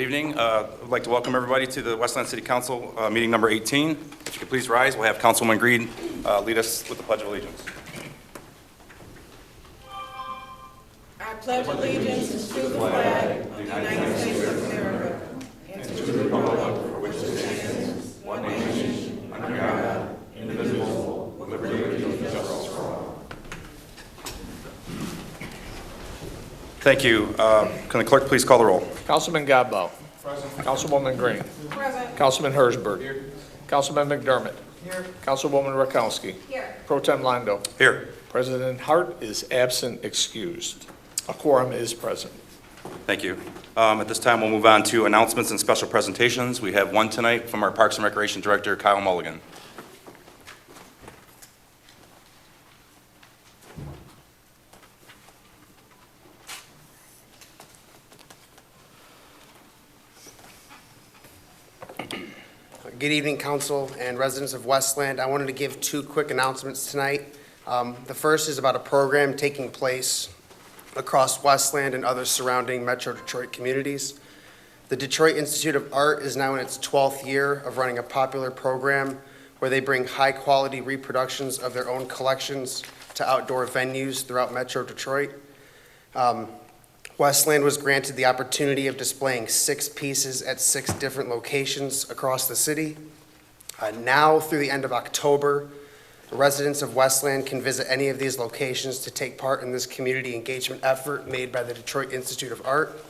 evening. I'd like to welcome everybody to the Westland City Council meeting number 18. If you could please rise, we'll have Councilwoman Green lead us with the Pledge of Allegiance. I pledge allegiance to the flag of the United States of America and to the republic for which it stands, one nation, under God, indivisible, with liberty and justice for all. Thank you. Can the clerk please call the roll? Councilman Godbout. Present. Councilwoman Green. Present. Councilman Hersberg. Here. Councilman McDermott. Here. Councilwoman Rakowski. Here. Pro Tem Londo. Here. President Hart is absent, excused. A quorum is present. Thank you. At this time, we'll move on to announcements and special presentations. We have one tonight from our Parks and Recreation Director, Kyle Mulligan. Good evening, Council and residents of Westland. I wanted to give two quick announcements tonight. The first is about a program taking place across Westland and other surrounding Metro Detroit communities. The Detroit Institute of Art is now in its 12th year of running a popular program where they bring high-quality reproductions of their own collections to outdoor venues throughout Metro Detroit. Westland was granted the opportunity of displaying 6 pieces at 6 different locations across the city. Now, through the end of October, residents of Westland can visit any of these locations to take part in this community engagement effort made by the Detroit Institute of Art.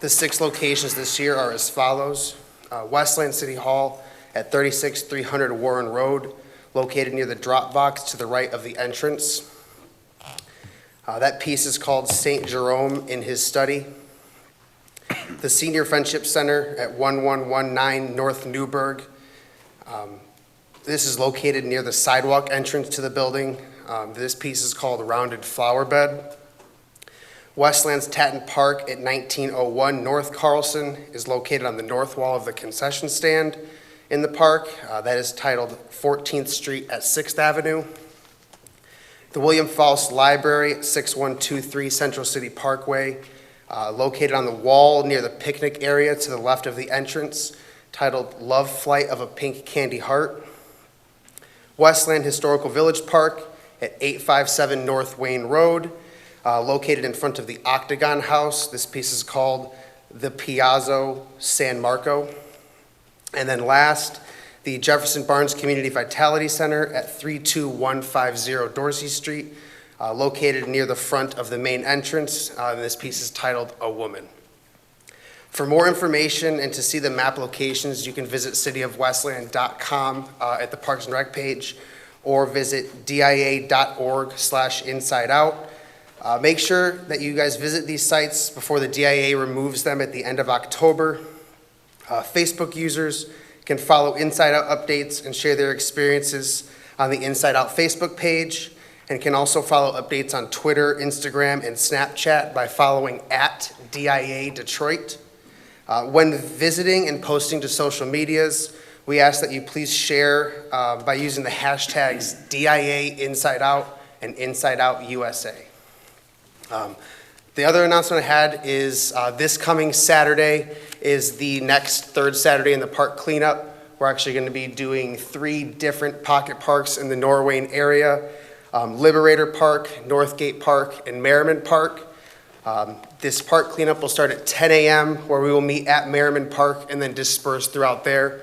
The 6 locations this year are as follows. Westland City Hall at 36300 Warren Road, located near the drop box to the right of the entrance. That piece is called St. Jerome in His Study. The Senior Friendship Center at 1119 North Newburgh. This is located near the sidewalk entrance to the building. This piece is called Rounded Flower Bed. Westland's Tatton Park at 1901 North Carlson is located on the north wall of the concession stand in the park. That is titled 14th Street at 6th Avenue. The William Faust Library at 6123 Central City Parkway, located on the wall near the picnic area to the left of the entrance, titled Love Flight of a Pink Candy Heart. Westland Historical Village Park at 857 North Wayne Road, located in front of the Octagon House. This piece is called the Piazza San Marco. And then last, the Jefferson Barnes Community Vitality Center at 32150 Dorsey Street, located near the front of the main entrance. This piece is titled A Woman. For more information and to see the map locations, you can visit cityofwestland.com at the Parks and Rec page, or visit dia.org/insideout. Make sure that you guys visit these sites before the DIA removes them at the end of October. Facebook users can follow Inside Out updates and share their experiences on the Inside Out Facebook page, and can also follow updates on Twitter, Instagram, and Snapchat by following @DIA Detroit. When visiting and posting to social medias, we ask that you please share by using the hashtags DIA Inside Out and Inside Out USA. The other announcement I had is this coming Saturday is the next third Saturday in the park cleanup. We're actually going to be doing 3 different pocket parks in the Norwayne area, Liberator Park, Northgate Park, and Merriman Park. This park cleanup will start at 10 a.m. where we will meet at Merriman Park and then disperse throughout there.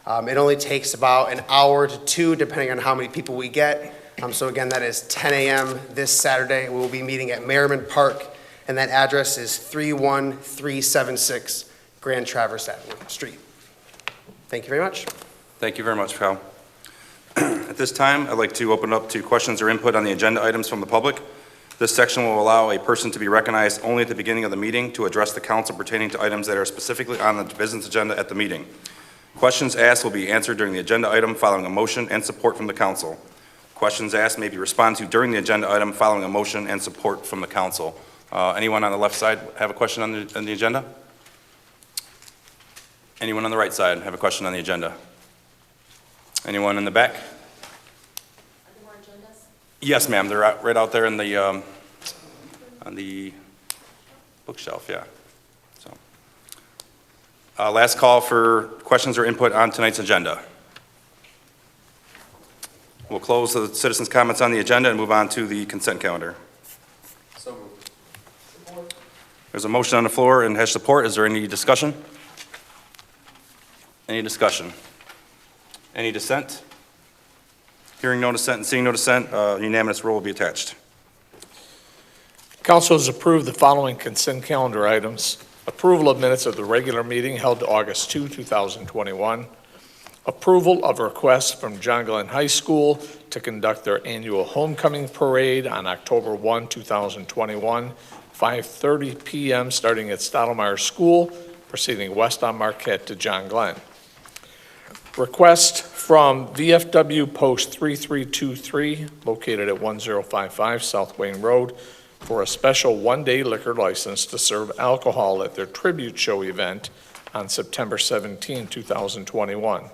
It only takes about an hour to 2 depending on how many people we get. So again, that is 10 a.m. this Saturday. We will be meeting at Merriman Park, and that address is 31376 Grand Traverse Avenue Street. Thank you very much. Thank you very much, Kyle. At this time, I'd like to open up to questions or input on the agenda items from the public. This section will allow a person to be recognized only at the beginning of the meeting to address the council pertaining to items that are specifically on the business agenda at the meeting. Questions asked will be answered during the agenda item following a motion and support from the council. Questions asked may be responded to during the agenda item following a motion and support from the council. Anyone on the left side have a question on the agenda? Anyone on the right side have a question on the agenda? Anyone in the back? Are there more agendas? Yes, ma'am. They're right out there in the on the bookshelf. Yeah. So Last call for questions or input on tonight's agenda. We'll close the citizens' comments on the agenda and move on to the consent calendar. So moved. There's a motion on the floor and has support. Is there any discussion? Any discussion? Any dissent? Hearing no dissent and seeing no dissent, unanimous roll will be attached. Council has approved the following consent calendar items. Approval of minutes of the regular meeting held August 2, 2021. Approval of a request from John Glenn High School to conduct their annual homecoming parade on October 1, 2021, 5:30 p.m. starting at Stottlemyre School, proceeding west on Marquette to John Glenn. Request from VFW Post 3323, located at 1055 South Wayne Road, for a special one-day liquor license to serve alcohol at their tribute show event on September 17, 2021.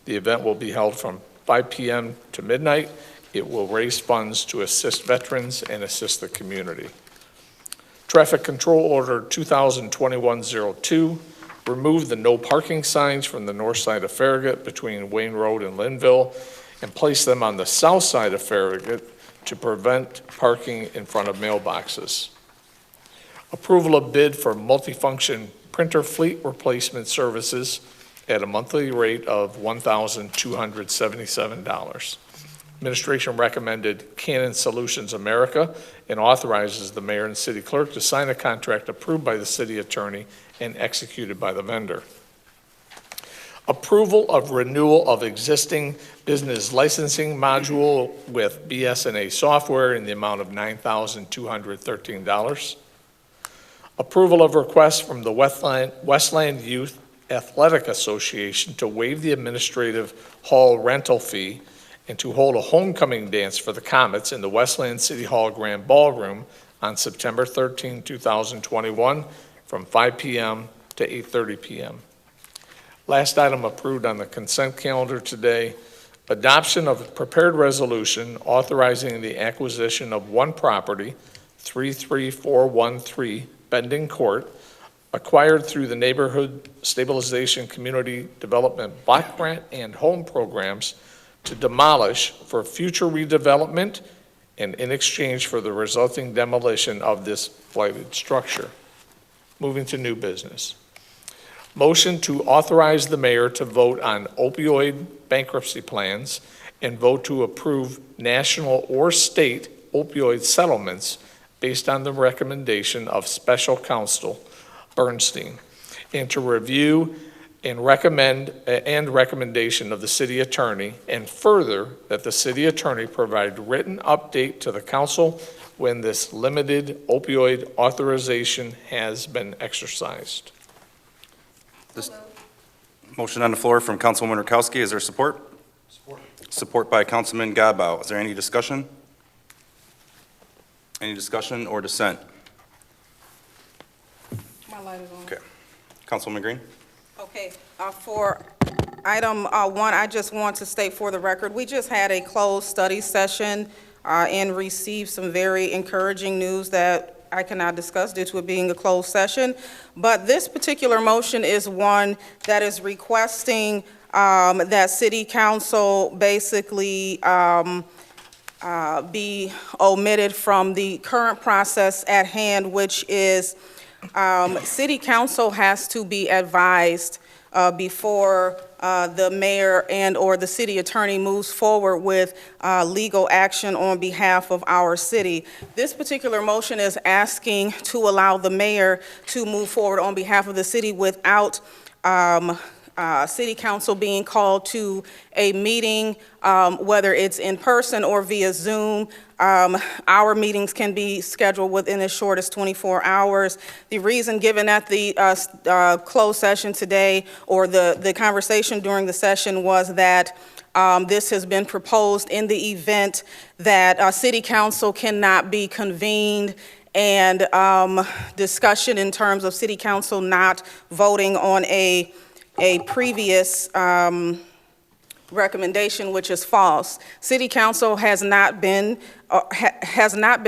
The event will be held from 5 p.m. to midnight. It will raise funds to assist veterans and assist the community. Traffic Control Order 2021-02, remove the no parking signs from the north side of Farragut between Wayne Road and Linville and place them on the south side of Farragut to prevent parking in front of mailboxes. Approval of bid for multifunction printer fleet replacement services at a monthly rate of $1,277. Administration recommended Canon Solutions America and authorizes the mayor and city clerk to sign a contract approved by the city attorney and executed by the vendor. Approval of renewal of existing business licensing module with BS&A software in the amount of $9,213. Approval of request from the Westland Youth Athletic Association to waive the administrative hall rental fee and to hold a homecoming dance for the Comets in the Westland City Hall Grand Ballroom on September 13, 2021 from 5 p.m. to 8:30 p.m. Last item approved on the consent calendar today, adoption of a prepared resolution authorizing the acquisition of one property, 33413 Bending Court, acquired through the Neighborhood Stabilization Community Development Block Grant and Home Programs to demolish for future redevelopment and in exchange for the resulting demolition of this blighted structure. Moving to new business. Motion to authorize the mayor to vote on opioid bankruptcy plans and vote to approve national or state opioid settlements based on the recommendation of special counsel Bernstein, and to review and recommendation of the city attorney, and further that the city attorney provide written update to the council when this limited opioid authorization has been exercised. Motion on the floor from Councilwoman Rakowski. Is there support? Support. Support by Councilman Gadbout. Is there any discussion? Any discussion or dissent? My light is on. Okay. Councilwoman Green? Okay, for item one, I just want to state for the record, we just had a closed study session and received some very encouraging news that I cannot discuss due to it being a closed session. But this particular motion is one that is requesting that city council basically be omitted from the current process at hand, which is city council has to be advised before the mayor and or the city attorney moves forward with legal action on behalf of our city. This particular motion is asking to allow the mayor to move forward on behalf of the city without city council being called to a meeting, whether it's in person or via Zoom. Our meetings can be scheduled within as short as 24 hours. The reason given at the closed session today, or the conversation during the session, was that this has been proposed in the event that city council cannot be convened, and discussion in terms of city council not voting on a previous recommendation, which is false. City Council has not been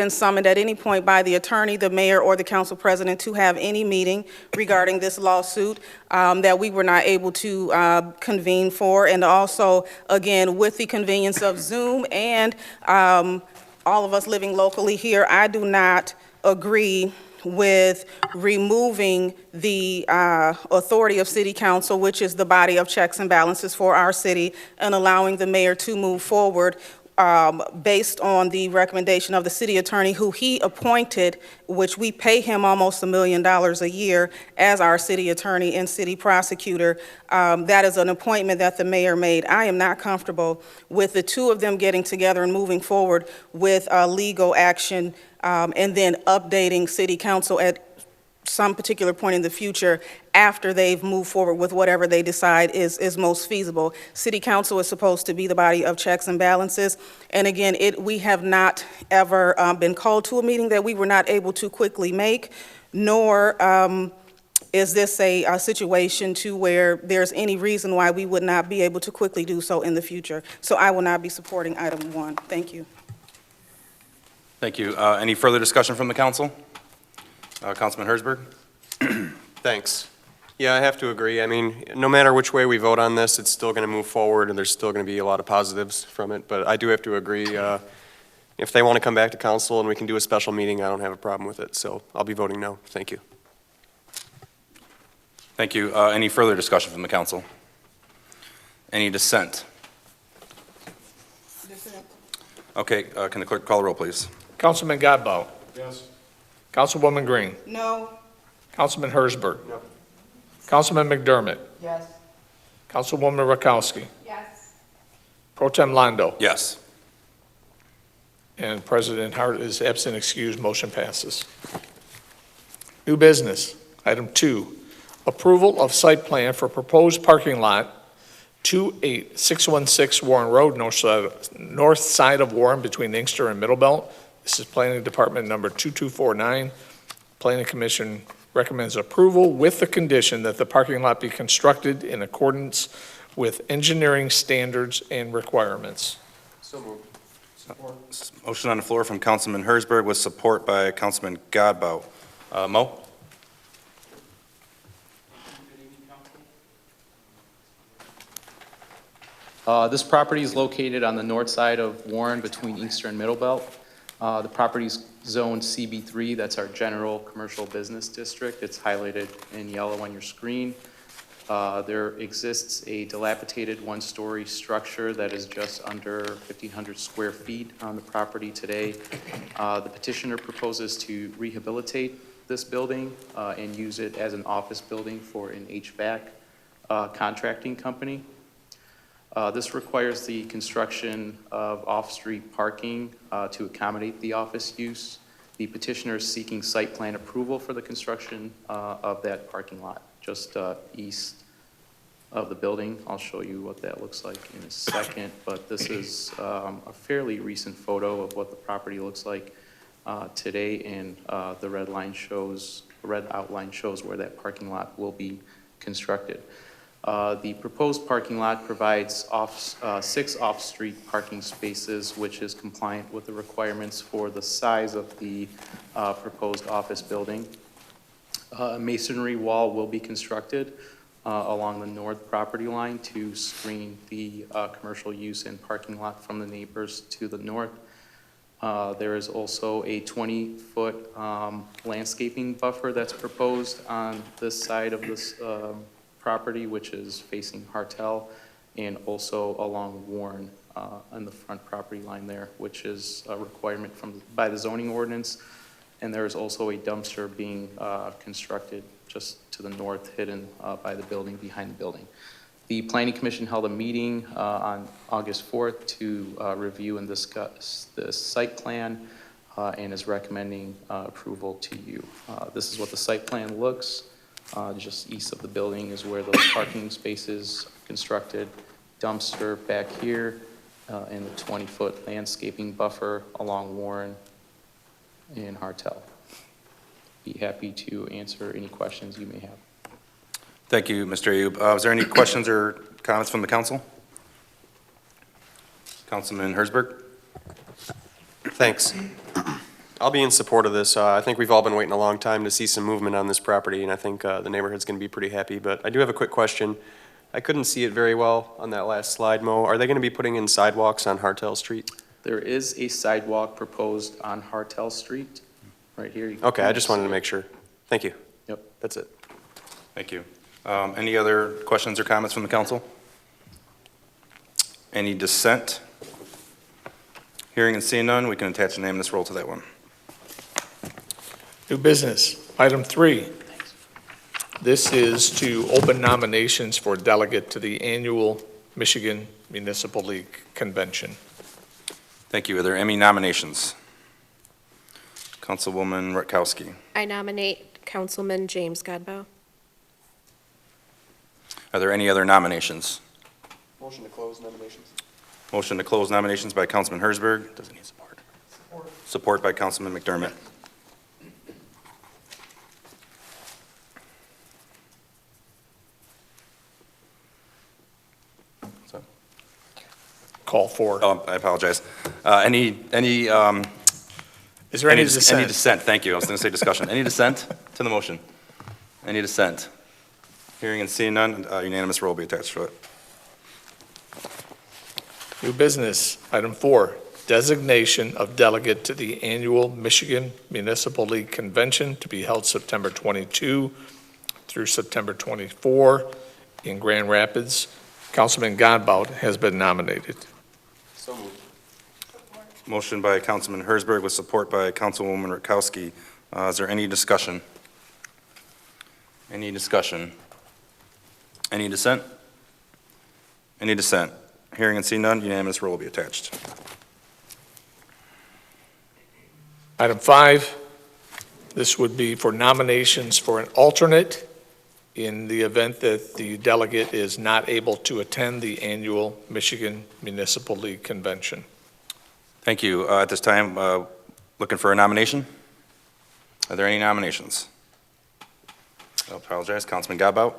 summoned at any point by the attorney, the mayor, or the council president to have any meeting regarding this lawsuit that we were not able to convene for. And also, again, with the convenience of Zoom and all of us living locally here, I do not agree with removing the authority of City Council, which is the body of checks and balances for our city, and allowing the mayor to move forward based on the recommendation of the city attorney, who he appointed, which we pay him almost $1 million a year as our city attorney and city prosecutor. That is an appointment that the mayor made. I am not comfortable with the two of them getting together and moving forward with legal action and then updating City Council at some particular point in the future after they've moved forward with whatever they decide is most feasible. City Council is supposed to be the body of checks and balances. And again, we have not ever been called to a meeting that we were not able to quickly make, nor is this a situation to where there's any reason why we would not be able to quickly do so in the future. So I will not be supporting item 1. Thank you. Thank you. Any further discussion from the council? Councilman Hersberg? Thanks. Yeah, I have to agree. I mean, no matter which way we vote on this, it's still going to move forward, and there's still going to be a lot of positives from it. But I do have to agree, if they want to come back to council and we can do a special meeting, I don't have a problem with it. So I'll be voting no. Thank you. Thank you. Any further discussion from the council? Any dissent? Okay, can the clerk call the roll, please? Councilman Godbout. Yes. Councilwoman Green. No. Councilman Hersberg. No. Councilman McDermott. Yes. Councilwoman Rakowski. Yes. Pro Tem Londo. Yes. And President Hart is absent, excused, motion passes. New business, item 2, approval of site plan for proposed parking lot 28616 Warren Road, north side of Warren, between Inkster and Middlebelt. This is Planning Department number 2249. Planning Commission recommends approval with the condition that the parking lot be constructed in accordance with engineering standards and requirements. So moved. Motion on the floor from Councilman Hersberg with support by Councilman Godbout. Mo? This property is located on the north side of Warren between Inkster and Middlebelt. The property is zoned CB3, that's our general commercial business district. It's highlighted in yellow on your screen. There exists a dilapidated one-story structure that is just under 1,500 square feet on the property today. The petitioner proposes to rehabilitate this building and use it as an office building for an HVAC contracting company. This requires the construction of off-street parking to accommodate the office use. The petitioner is seeking site plan approval for the construction of that parking lot, just east of the building. I'll show you what that looks like in a second, but this is a fairly recent photo of what the property looks like today, and the red outline shows where that parking lot will be constructed. The proposed parking lot provides 6 off-street parking spaces, which is compliant with the requirements for the size of the proposed office building. A masonry wall will be constructed along the north property line to screen the commercial use and parking lot from the neighbors to the north. There is also a 20-foot landscaping buffer that's proposed on this side of this property, which is facing Hartel, and also along Warren on the front property line there, which is a requirement by the zoning ordinance. And there is also a dumpster being constructed just to the north, hidden by the building, behind the building. The Planning Commission held a meeting on August 4th to review and discuss the site plan and is recommending approval to you. This is what the site plan looks. Just east of the building is where those parking spaces are constructed. Dumpster back here, and the 20-foot landscaping buffer along Warren and Hartel. Be happy to answer any questions you may have. Thank you, Mr. Ayub. Is there any questions or comments from the council? Councilman Hersberg? Thanks. I'll be in support of this. I think we've all been waiting a long time to see some movement on this property, and I think the neighborhood's going to be pretty happy. But I do have a quick question. I couldn't see it very well on that last slide, Mo. Are they going to be putting in sidewalks on Hartel Street? There is a sidewalk proposed on Hartel Street, right here. You can Okay, I just wanted to make sure. Thank you. Yep. That's it. Thank you. Any other questions or comments from the council? Any dissent? Hearing and seeing none, we can attach a name in this roll to that one. New business, item 3. This is to open nominations for delegate to the annual Michigan Municipal League Convention. Thank you. Are there any nominations? Councilwoman Rutkowski. I nominate Councilman James Godbout. Are there any other nominations? Motion to close nominations. Motion to close nominations by Councilman Hersberg. Does it need support? Support by Councilman McDermott. Call for. Oh, I apologize. Any Is there any dissent? Any dissent? Thank you. I was going to say discussion. Any dissent to the motion? Any dissent? Hearing and seeing none, unanimous roll will be attached to it. New business, item 4, designation of delegate to the annual Michigan Municipal League Convention to be held September 22 through September 24 in Grand Rapids. Councilman Godbout has been nominated. So moved. Motion by Councilman Hersberg with support by Councilwoman Rutkowski. Is there any discussion? Any discussion? Any dissent? Any dissent? Hearing and seeing none, unanimous roll will be attached. Item 5, this would be for nominations for an alternate in the event that the delegate is not able to attend the annual Michigan Municipal League Convention. Thank you. At this time, looking for a nomination? Are there any nominations? I apologize. Councilman Godbout?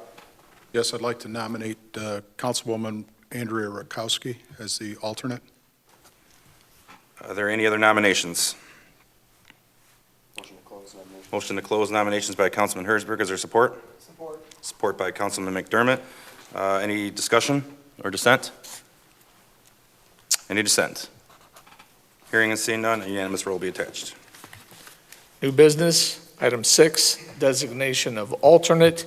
Yes, I'd like to nominate Councilwoman Andrea Rutkowski as the alternate. Are there any other nominations? Motion to close nominations. Motion to close nominations by Councilman Hersberg. Is there support? Support. Support by Councilman McDermott. Any discussion or dissent? Any dissent? Hearing and seeing none, a unanimous roll will be attached. New business, item 6, designation of alternate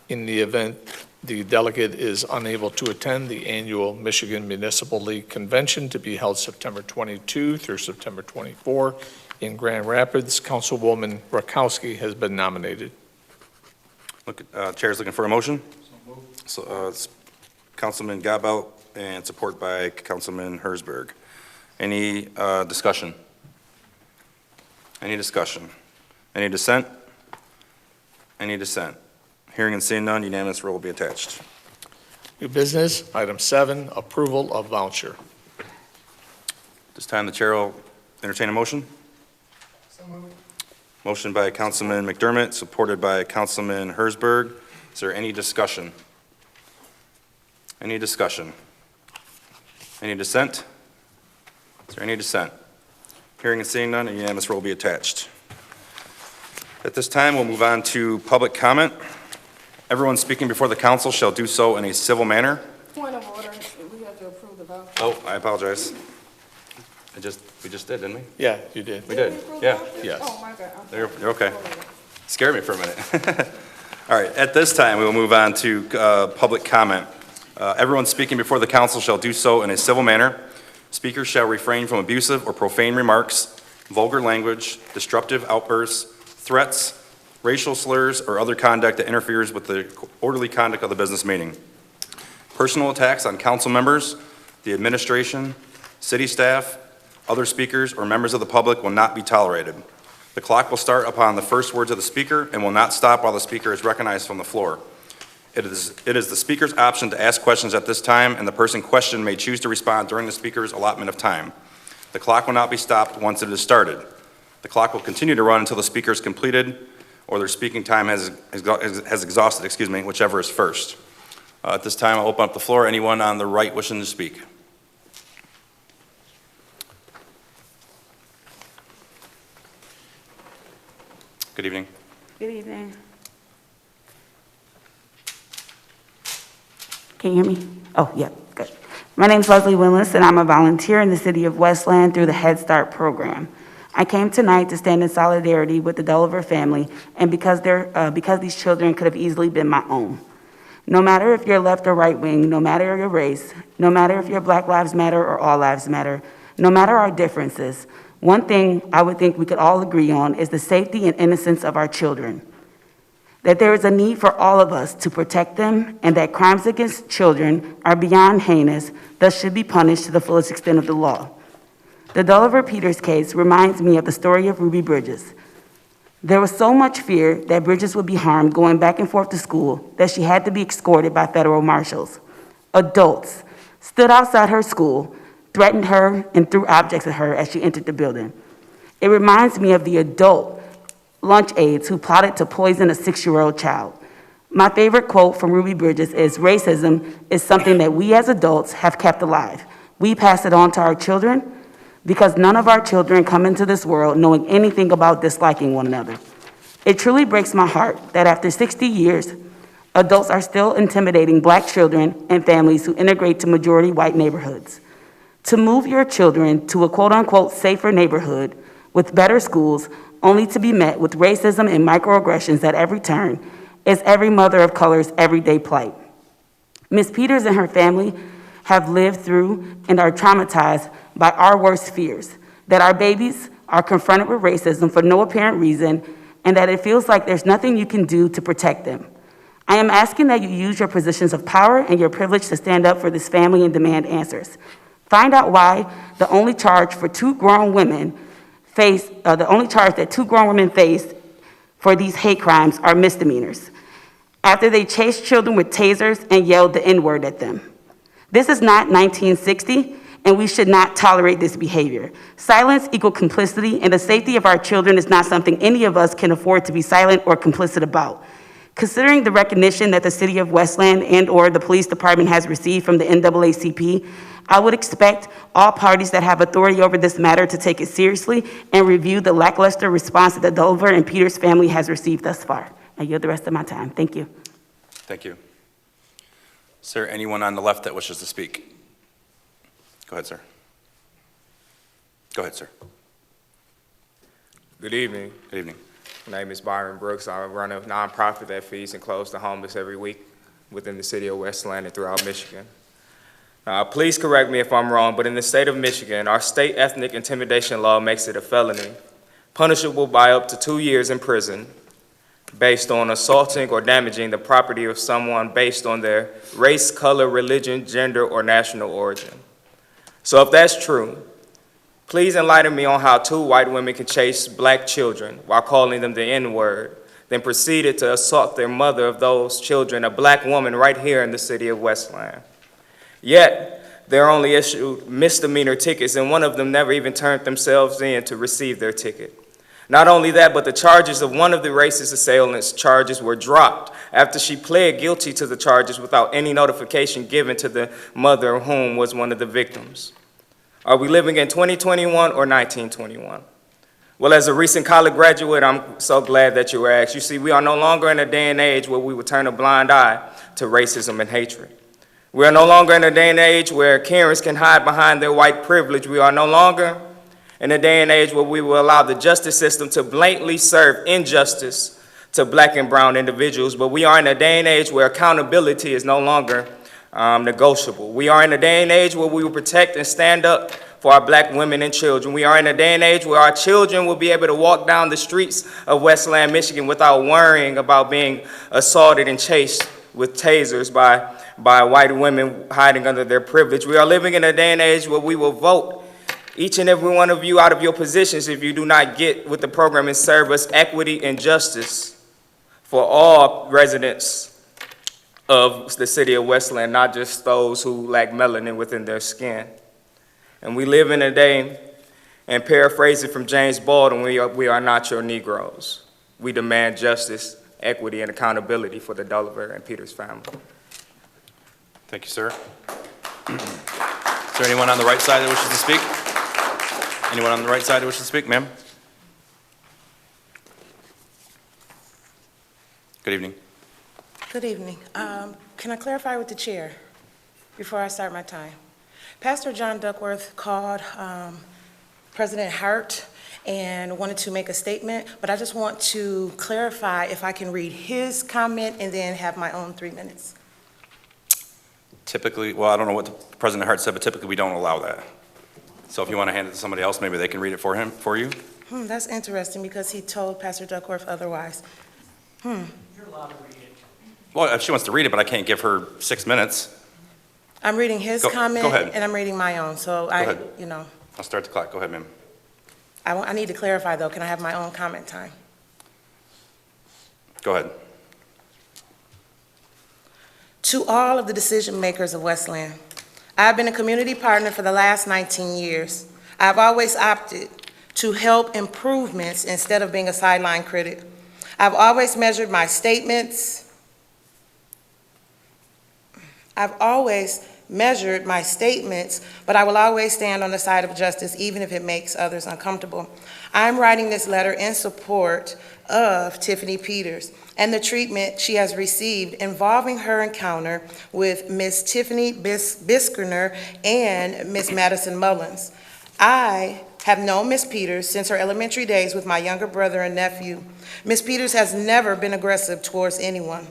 in the event the delegate is unable to attend the annual Michigan Municipal League Convention to be held September 22 through September 24 in Grand Rapids. Councilwoman Rutkowski has been nominated. Chair's looking for a motion. So, Councilman Godbout and support by Councilman Hersberg. Any discussion? Any discussion? Any dissent? Any dissent? Hearing and seeing none, unanimous roll will be attached. New business, item 7, approval of voucher. This time, the chair will entertain a motion. Motion by Councilman McDermott, supported by Councilman Hersberg. Is there any discussion? Any discussion? Any dissent? Is there any dissent? Hearing and seeing none, a unanimous roll will be attached. At this time, we'll move on to public comment. Everyone speaking before the council shall do so in a civil manner. Point of order, we have to approve the voucher. Oh, I apologize. We just did, didn't we? Yeah, you did. We did, yeah. Yes. Oh, my God. You're okay. Scared me for a minute. All right, at this time, we will move on to public comment. Everyone speaking before the council shall do so in a civil manner. Speakers shall refrain from abusive or profane remarks, vulgar language, disruptive outbursts, threats, racial slurs, or other conduct that interferes with the orderly conduct of the business meeting. Personal attacks on council members, the administration, city staff, other speakers, or members of the public will not be tolerated. The clock will start upon the first words of the speaker and will not stop while the speaker is recognized from the floor. It is the speaker's option to ask questions at this time, and the person questioned may choose to respond during the speaker's allotment of time. The clock will not be stopped once it is started. The clock will continue to run until the speaker is completed or their speaking time has exhausted, whichever is first. At this time, I'll open up the floor. Anyone on the right wishing to speak? Good evening. Good evening. Can you hear me? Oh, yeah, good. My name's Leslie Winless, and I'm a volunteer in the city of Westland through the Head Start program. I came tonight to stand in solidarity with the Dulliver family, and because these children could have easily been my own. No matter if you're left or right wing, no matter your race, no matter if you're Black Lives Matter or All Lives Matter, no matter our differences, one thing I would think we could all agree on is the safety and innocence of our children. That there is a need for all of us to protect them, and that crimes against children are beyond heinous, thus should be punished to the fullest extent of the law. The Dulliver Peters case reminds me of the story of Ruby Bridges. There was so much fear that Bridges would be harmed going back and forth to school that she had to be escorted by federal marshals. Adults stood outside her school, threatened her, and threw objects at her as she entered the building. It reminds me of the adult lunch aides who plotted to poison a 6-year-old child. My favorite quote from Ruby Bridges is, "Racism is something that we as adults have kept alive. We pass it on to our children because none of our children come into this world knowing anything about disliking one another." It truly breaks my heart that after 60 years, adults are still intimidating Black children and families who integrate to majority white neighborhoods. To move your children to a quote-unquote safer neighborhood with better schools only to be met with racism and microaggressions at every turn is every mother of color's everyday plight. Ms. Peters and her family have lived through and are traumatized by our worst fears, that our babies are confronted with racism for no apparent reason, and that it feels like there's nothing you can do to protect them. I am asking that you use your positions of power and your privilege to stand up for this family and demand answers. Find out why the only charge that two grown women face for these hate crimes are misdemeanors, after they chased children with tasers and yelled the N-word at them. This is not 1960, and we should not tolerate this behavior. Silence equals complicity, and the safety of our children is not something any of us can afford to be silent or complicit about. Considering the recognition that the city of Westland and/or the police department has received from the NAACP, I would expect all parties that have authority over this matter to take it seriously and review the lackluster response that the Dulliver and Peters family has received thus far. I yield the rest of my time. Thank you. Thank you. Is there anyone on the left that wishes to speak? Go ahead, sir. Go ahead, sir. Good evening. Good evening. My name is Byron Brooks. I run a nonprofit that feeds and clothes the homeless every week within the city of Westland and throughout Michigan. Please correct me if I'm wrong, but in the state of Michigan, our state ethnic intimidation law makes it a felony, punishable by up to 2 years in prison, based on assaulting or damaging the property of someone based on their race, color, religion, gender, or national origin. So if that's true, please enlighten me on how 2 white women can chase Black children while calling them the N-word, then proceeded to assault their mother of those children, a Black woman right here in the city of Westland. Yet, they're only issued misdemeanor tickets, and one of them never even turned themselves in to receive their ticket. Not only that, but the charges of one of the racist assailants' charges were dropped after she pled guilty to the charges without any notification given to the mother of whom was one of the victims. Are we living in 2021 or 1921? Well, as a recent college graduate, I'm so glad that you were asked. You see, we are no longer in a day and age where we would turn a blind eye to racism and hatred. We are no longer in a day and age where Karens can hide behind their white privilege. We are no longer in a day and age where we will allow the justice system to blatantly serve injustice to Black and brown individuals, but we are in a day and age where accountability is no longer negotiable. We are in a day and age where we will protect and stand up for our Black women and children. We are in a day and age where our children will be able to walk down the streets of Westland, Michigan without worrying about being assaulted and chased with tasers by white women hiding under their privilege. We are living in a day and age where we will vote each and every one of you out of your positions if you do not get with the program and serve us equity and justice for all residents of the city of Westland, not just those who lack melanin within their skin. And we live in a day, and paraphrasing from James Baldwin, we are not your Negroes. We demand justice, equity, and accountability for the Dulliver and Peters family. Thank you, sir. Is there anyone on the right side that wishes to speak? Anyone on the right side that wishes to speak, ma'am? Good evening. Good evening. Can I clarify with the chair before I start my time? Pastor John Duckworth called President Hart and wanted to make a statement, but I just want to clarify if I can read his comment and then have my own 3 minutes. Typically, well, I don't know what President Hart said, but typically we don't allow that. So if you want to hand it to somebody else, maybe they can read it for you. That's interesting because he told Pastor Duckworth otherwise. You're allowed to read it. Well, if she wants to read it, but I can't give her 6 minutes. I'm reading his Go comment ahead. and I'm reading my own, so ahead. I'll start the clock. Go ahead, ma'am. I need to clarify though, can I have my own comment time? Go ahead. To all of the decision makers of Westland, I have been a community partner for the last 19 years. I've always opted to help improvements instead of being a sideline critic. I've always measured my statements. But I will always stand on the side of justice, even if it makes others uncomfortable. I'm writing this letter in support of Tiffany Peters and the treatment she has received involving her encounter with Miss Tiffany Biskner and Miss Madison Mullins. I have known Miss Peters since her elementary days with my younger brother and nephew. Miss Peters has never been aggressive towards anyone.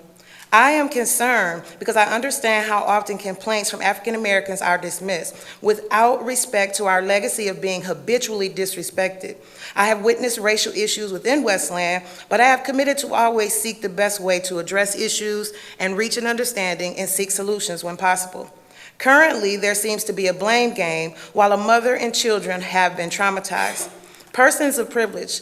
I am concerned because I understand how often complaints from African Americans are dismissed without respect to our legacy of being habitually disrespected. I have witnessed racial issues within Westland, but I have committed to always seek the best way to address issues and reach an understanding and seek solutions when possible. Currently, there seems to be a blame game while a mother and children have been traumatized. Persons of privilege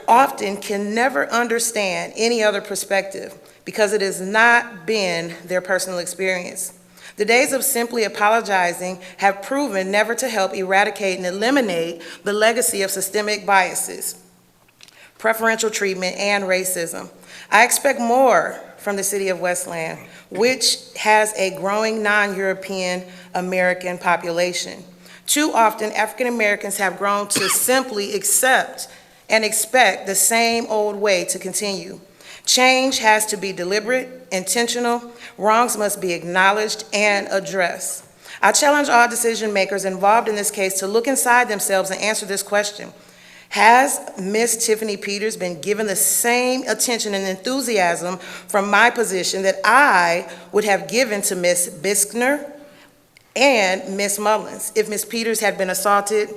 often can never understand any other perspective because it has not been their personal experience. The days of simply apologizing have proven never to help eradicate and eliminate the legacy of systemic biases, preferential treatment, and racism. I expect more from the city of Westland, which has a growing non-European American population. Too often, African Americans have grown to simply accept and expect the same old way to continue. Change has to be deliberate, intentional. Wrongs must be acknowledged and addressed. I challenge all decision makers involved in this case to look inside themselves and answer this question. Has Miss Tiffany Peters been given the same attention and enthusiasm from my position that I would have given to Miss Biskner and Miss Mullins if Miss Peters had assaulted,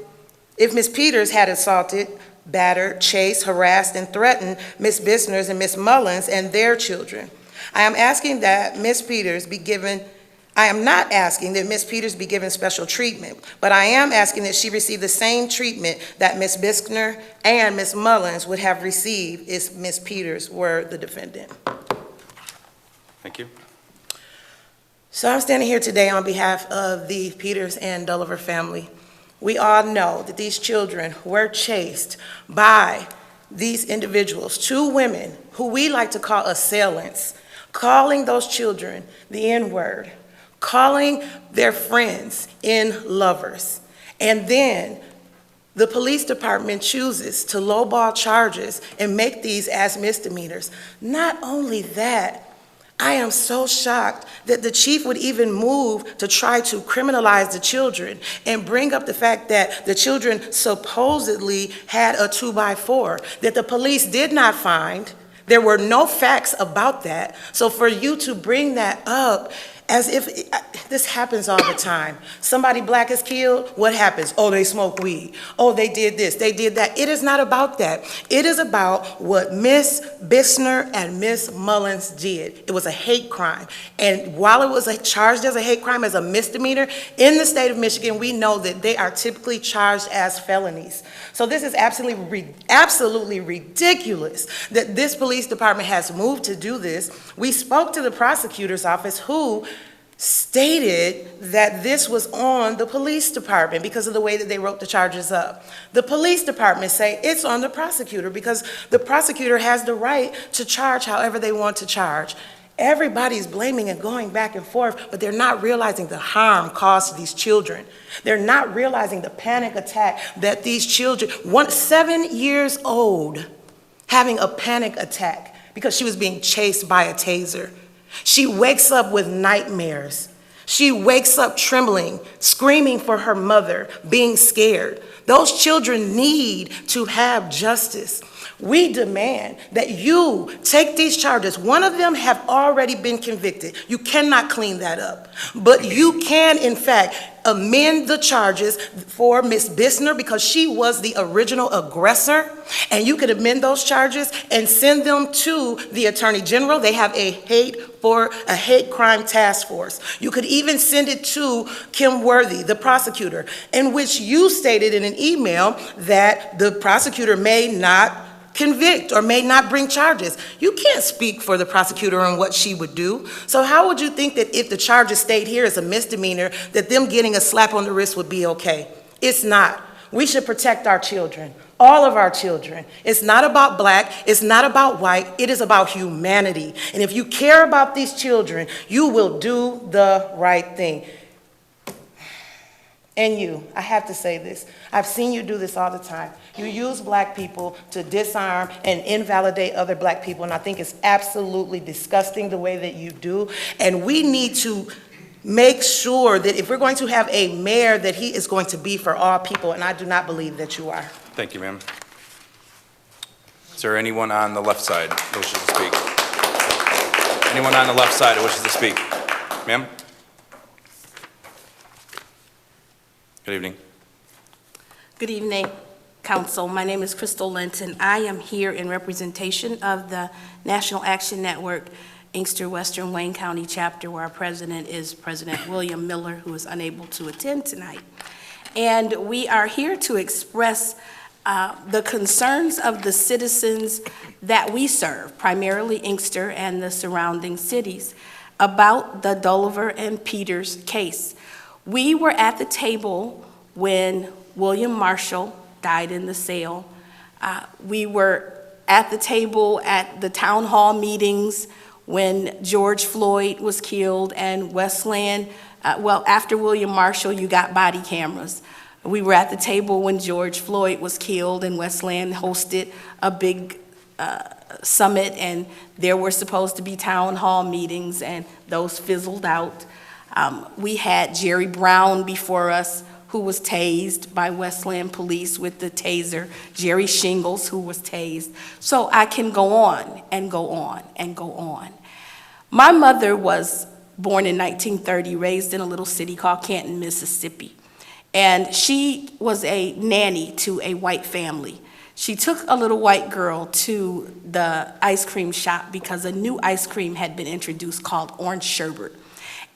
battered, chased, harassed, and threatened Miss Biskner and Miss Mullins and their children? I am not asking that Miss Peters be given special treatment, but I am asking that she receive the same treatment that Miss Biskner and Miss Mullins would have received if Miss Peters were the defendant. Thank you. So I'm standing here today on behalf of the Peters and Dulliver family. We all know that these children were chased by these individuals, two women who we like to call assailants, calling those children the N-word, calling their friends lovers. And then the police department chooses to lowball charges and make these as misdemeanors. Not only that, I am so shocked that the chief would even move to try to criminalize the children and bring up the fact that the children supposedly had a 2x4 that the police did not find. There were no facts about that. So for you to bring that up as if this happens all the time. Somebody black is killed, what happens? Oh, they smoke weed. Oh, they did this, they did that. It is not about that. It is about what Miss Biskner and Miss Mullins did. It was a hate crime. And while it was charged as a hate crime, as a misdemeanor, in the state of Michigan, we know that they are typically charged as felonies. So this is absolutely ridiculous that this police department has moved to do this. We spoke to the prosecutor's office who stated that this was on the police department because of the way that they wrote the charges up. The police department say it's on the prosecutor because the prosecutor has the right to charge however they want to charge. Everybody's blaming and going back and forth, but they're not realizing the harm caused to these children. They're not realizing the panic attack that these children, 7 years old, having a panic attack. because she was being chased by a taser. She wakes up with nightmares. She wakes up trembling, screaming for her mother, being scared. Those children need to have justice. We demand that you take these charges. One of them have already been convicted. You cannot clean that up. But you can, in fact, amend the charges for Ms. Bissner because she was the original aggressor. And you could amend those charges and send them to the Attorney General. They have a hate crime task force. You could even send it to Kim Worthy, the prosecutor, in which you stated in an email that the prosecutor may not convict or may not bring charges. You can't speak for the prosecutor on what she would do. So how would you think that if the charges stayed here as a misdemeanor, that them getting a slap on the wrist would be okay? It's not. We should protect our children, all of our children. It's not about black, it's not about white, it is about humanity. And if you care about these children, you will do the right thing. And you, I have to say this, I've seen you do this all the time. You use black people to disarm and invalidate other black people, and I think it's absolutely disgusting the way that you do. And we need to make sure that if we're going to have a mayor, that he is going to be for all people, and I do not believe that you are. Thank you, ma'am. Is there anyone on the left side who wishes to speak? Anyone on the left side who wishes to speak? Ma'am? Good evening. Good evening, Council. My name is Crystal Linton. I am here in representation of the National Action Network Inkster Western Wayne County chapter, where our president is President William Miller, who is unable to attend tonight. And we are here to express the concerns of the citizens that we serve, primarily Inkster and the surrounding cities, about the Dulliver and Peters case. We were at the table when William Marshall died in the cell. We were at the table at the town hall meetings when George Floyd was killed and Westland, well, after William Marshall, you got body cameras. We were at the table when George Floyd was killed and Westland hosted a big summit, and there were supposed to be town hall meetings, and those fizzled out. We had Jerry Brown before us, who was tased by Westland police with the taser, Jerry Shingles, who was tased. So I can go on and go on and go on. My mother was born in 1930, raised in a little city called Canton, Mississippi. And she was a nanny to a white family. She took a little white girl to the ice cream shop because a new ice cream had been introduced called orange sherbet.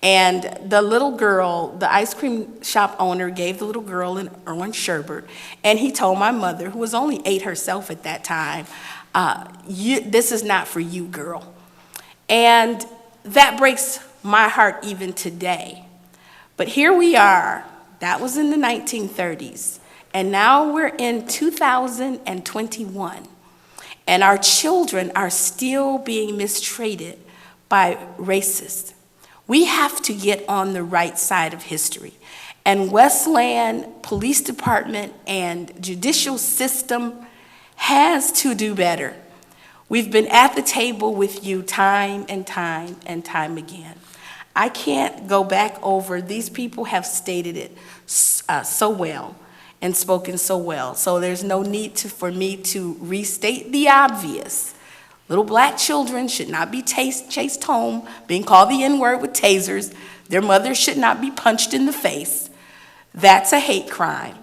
And the little girl, the ice cream shop owner gave the little girl an orange sherbet, and he told my mother, who was only 8 herself at that time, this is not for you, girl. And that breaks my heart even today. But here we are, that was in the 1930s, and now we're in 2021, and our children are still being mistreated by racists. We have to get on the right side of history. And Westland Police Department and judicial system has to do better. We've been at the table with you time and time and time again. I can't go back over, these people have stated it so well and spoken so well. So there's no need for me to restate the obvious. Little black children should not be chased home, being called the N-word with tasers. Their mothers should not be punched in the face. That's a hate crime.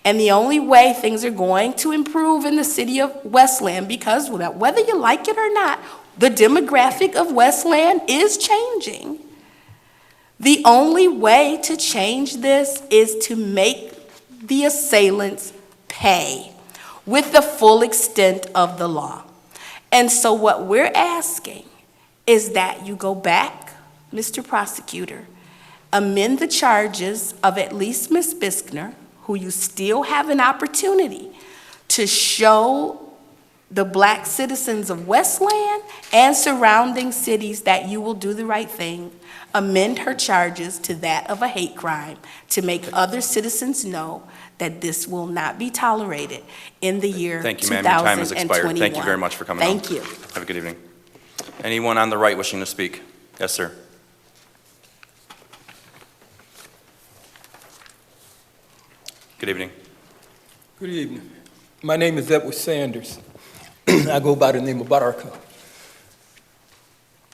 And the only way things are going to improve in the city of Westland, because whether you like it or not, the demographic of Westland is changing. The only way to change this is to make the assailants pay with the full extent of the law. And so what we're asking is that you go back, Mr. Prosecutor, amend the charges of at least Ms. Biskner, who you still have an opportunity to show the black citizens of Westland and surrounding cities that you will do the right thing, amend her charges to that of a hate crime to make other citizens know that this will not be tolerated in the year 2021. Thank you, ma'am. Your time has expired. Thank you very much for coming on. Thank you. Have a good evening. Anyone on the right wishing to speak? Yes, sir. Good evening. Good evening. My name is Edward Sanders. I go by the name of Baraka.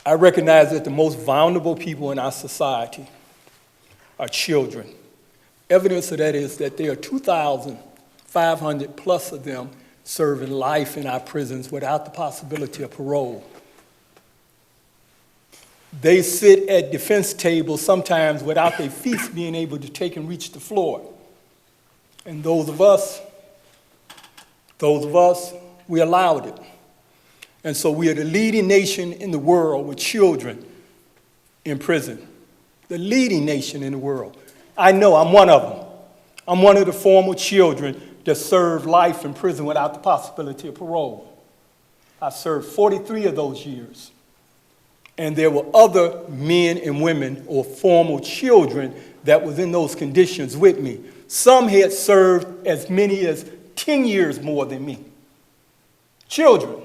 I recognize that the most vulnerable people in our society are children. Evidence of that is that there are 2,500 plus of them serving life in our prisons without the possibility of parole. They sit at defense tables sometimes without their feet being able to take and reach the floor. And those of us, we allowed it. And so we are the leading nation in the world with children in prison. The leading nation in the world. I know I'm one of them. I'm one of the former children that served life in prison without the possibility of parole. I served 43 of those years. And there were other men and women or former children that was in those conditions with me. Some had served as many as 10 years more than me. Children.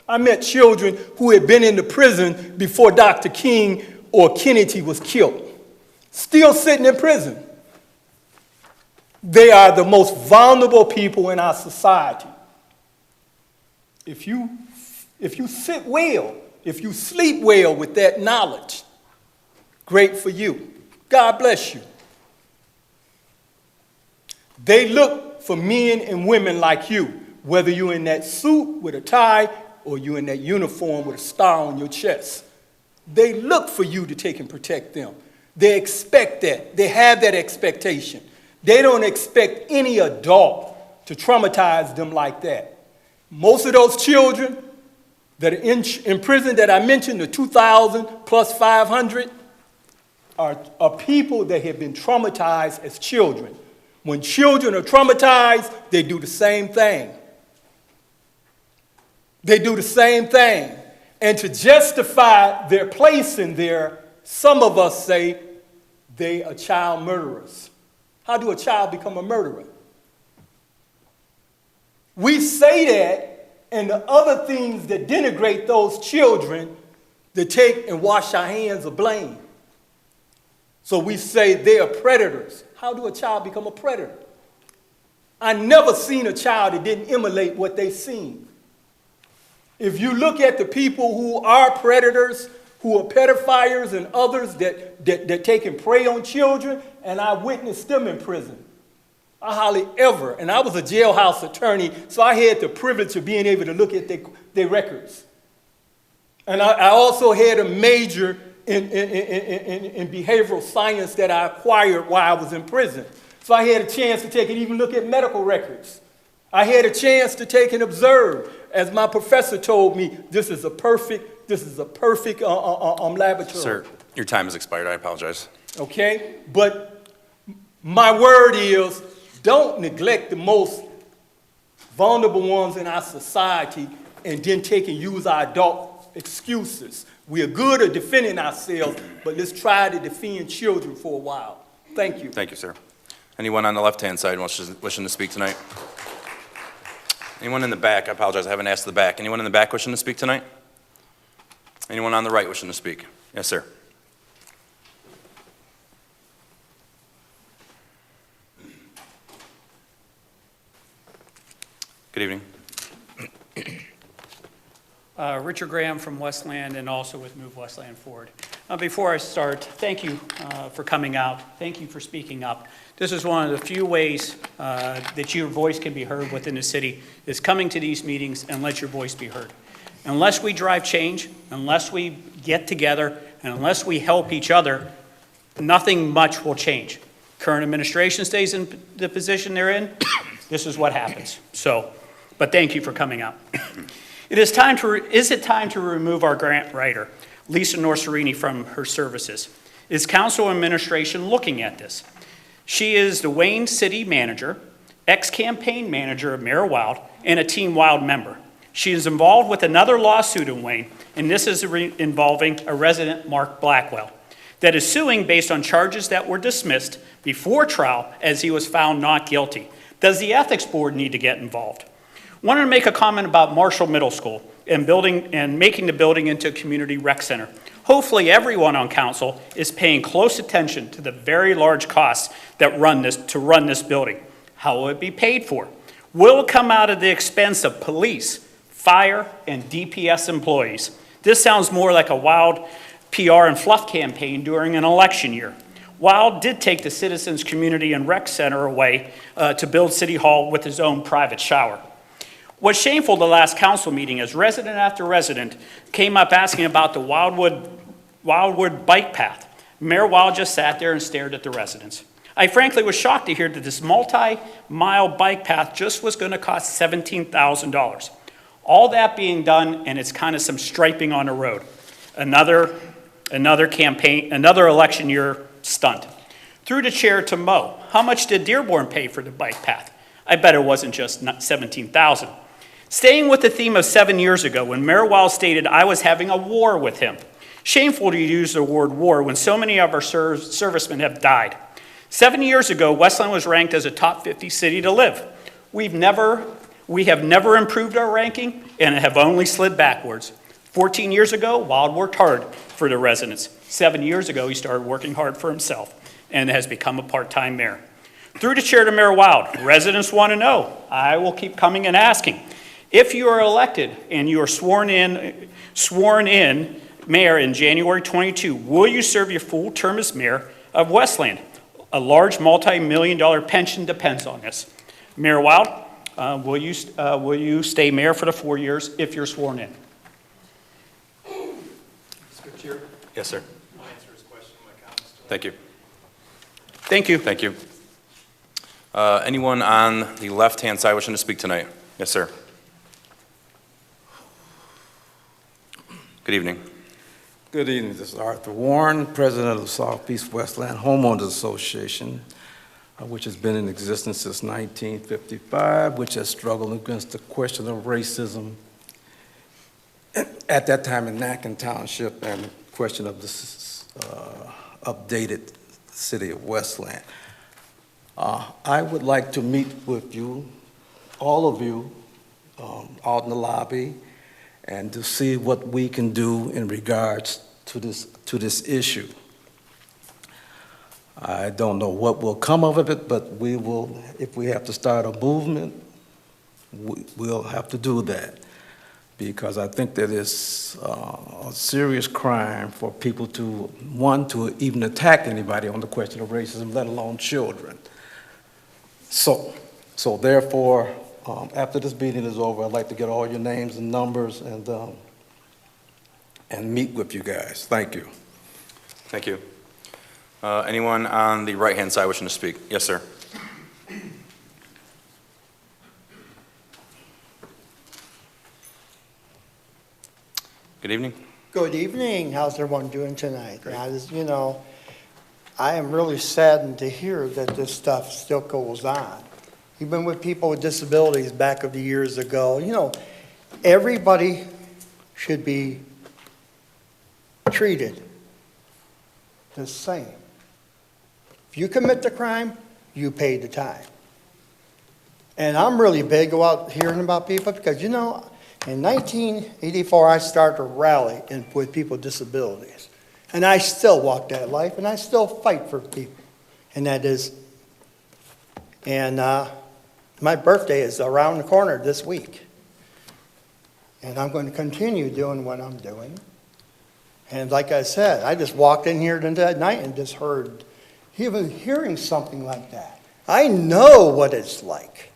I met children who had been in the prison before Dr. King or Kennedy was killed. Still sitting in prison. They are the most vulnerable people in our society. If you sit well, if you sleep well with that knowledge, great for you. God bless you. They look for men and women like you, whether you're in that suit with a tie or you're in that uniform with a star on your chest. They look for you to take and protect them. They expect that. They have that expectation. They don't expect any adult to traumatize them like that. Most of those children that are in prison that I mentioned, the 2,000 plus 500, are people that have been traumatized as children. When children are traumatized, they do the same thing. They do the same thing. And to justify their place in there, some of us say they are child murderers. How do a child become a murderer? We say that, and the other things that denigrate those children, to take and wash our hands of blame. So we say they are predators. How do a child become a predator? I never seen a child that didn't emulate what they seen. If you look at the people who are predators, who are pedophiles and others that take and prey on children, and I witnessed them in prison. I hardly ever, and I was a jailhouse attorney, so I had the privilege of being able to look at their records. And I also had a major in behavioral science that I acquired while I was in prison. So I had a chance to take and even look at medical records. I had a chance to take and observe. As my professor told me, this is a perfect laboratory. Sir, your time has expired. I apologize. Okay? But my word is, don't neglect the most vulnerable ones in our society and then take and use our adult excuses. We are good at defending ourselves, but let's try to defend children for a while. Thank you. Thank you, sir. Anyone on the left-hand side wishing to speak tonight? Anyone in the back? I apologize, I haven't asked the back. Anyone in the back wishing to speak tonight? Anyone on the right wishing to speak? Yes, sir. Good evening. Richard Graham from Westland and also with Move Westland Forward. Before I start, thank you for coming out. Thank you for speaking up. This is one of the few ways that your voice can be heard within the city, is coming to these meetings and let your voice be heard. Unless we drive change, unless we get together, and unless we help each other, nothing much will change. Current administration stays in the position they're in, this is what happens. But thank you for coming out. Is it time to remove our grant writer, Lisa Norserini, from her services? Is council administration looking at this? She is the Wayne City Manager, ex-campaign manager of Mayor Wild, and a Team Wild member. She is involved with another lawsuit in Wayne, and this is involving a resident, Mark Blackwell, that is suing based on charges that were dismissed before trial as he was found not guilty. Does the ethics board need to get involved? Wanted to make a comment about Marshall Middle School. and making the building into a community rec center. Hopefully, everyone on council is paying close attention to the very large costs that run this building. How will it be paid for? Will it come out of the expense of police, fire, and DPS employees? This sounds more like a wild PR and fluff campaign during an election year. Wild did take the Citizens Community and Rec Center away to build City Hall with his own private shower. What's shameful the last council meeting is resident after resident came up asking about the Wildwood bike path. Mayor Wild just sat there and stared at the residents. I frankly was shocked to hear that this multi-mile bike path just was going to cost $17,000. All that being done, and it's kind of some striping on the road. Another campaign, another election year stunt. Through the chair to Mo, how much did Dearborn pay for the bike path? I bet it wasn't just $17,000. Staying with the theme of 7 years ago, when Mayor Wild stated I was having a war with him. Shameful to use the word war when so many of our servicemen have died. 7 years ago, Westland was ranked as a top 50 city to live. We have never improved our ranking and have only slid backwards. 14 years ago, Wild worked hard for the residents. 7 years ago, he started working hard for himself and has become a part-time mayor. Through the chair to Mayor Wild, residents want to know. I will keep coming and asking. If you are elected and you are sworn in mayor in January 22, will you serve your full term as mayor of Westland? A large multi-million-dollar pension depends on this. Mayor Wild, will you stay mayor for the 4 years if you're sworn in? Mr. Chair? Yes, sir. I'll answer his question. My comments. Thank you. Thank you. Thank you. Anyone on the left-hand side wishing to speak tonight? Yes, sir. Good evening. Good evening. This is Arthur Warren, president of the Southeast Westland Homeowners Association, which has been in existence since 1955, which has struggled against the question of racism at that time in Natkin Township and the question of this updated city of Westland. I would like to meet with you, all of you, out in the lobby, and to see what we can do in regards to this issue. I don't know what will come of it, but we will, if we have to start a movement, we'll have to do that, because I think that it's a serious crime for people to even attack anybody on the question of racism, let alone children. So therefore, after this meeting is over, I'd like to get all your names and numbers and meet with you guys. Thank you. Thank you. Anyone on the right-hand side wishing to speak? Yes, sir. Good evening. Good evening. How's everyone doing tonight? I am really saddened to hear that this stuff still goes on. Even with people with disabilities back of the years ago, everybody should be treated the same. If you commit the crime, you pay the time. And I'm really big about hearing about people because, in 1984, I started a rally with people with disabilities. And I still walk that life, and I still fight for people. And my birthday is around the corner this week. And I'm going to continue doing what I'm doing. And like I said, I just walked in here that night and just heard, hearing something like that. I know what it's like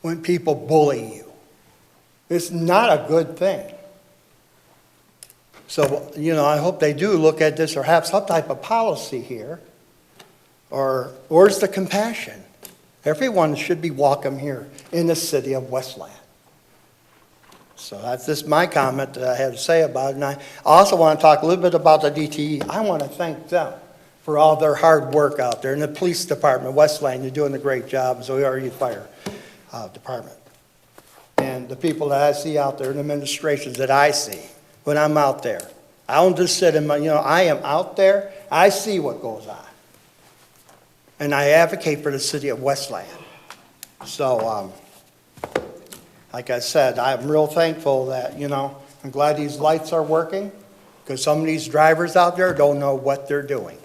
when people bully you. It's not a good thing. So, I hope they do look at this or have some type of policy here. Or where's the compassion? Everyone should be welcome here in the city of Westland. So that's just my comment that I had to say about it. And I also want to talk a little bit about the DTE. I want to thank them for all their hard work out there. And the police department, Westland, you're doing a great job. So we are your fire department. And the people that I see out there, the administrations that I see when I'm out there. I don't just sit in I am out there. I see what goes on. And I advocate for the city of Westland. So like I said, I'm real thankful that, I'm glad these lights are working, because some of these drivers out there don't know what they're doing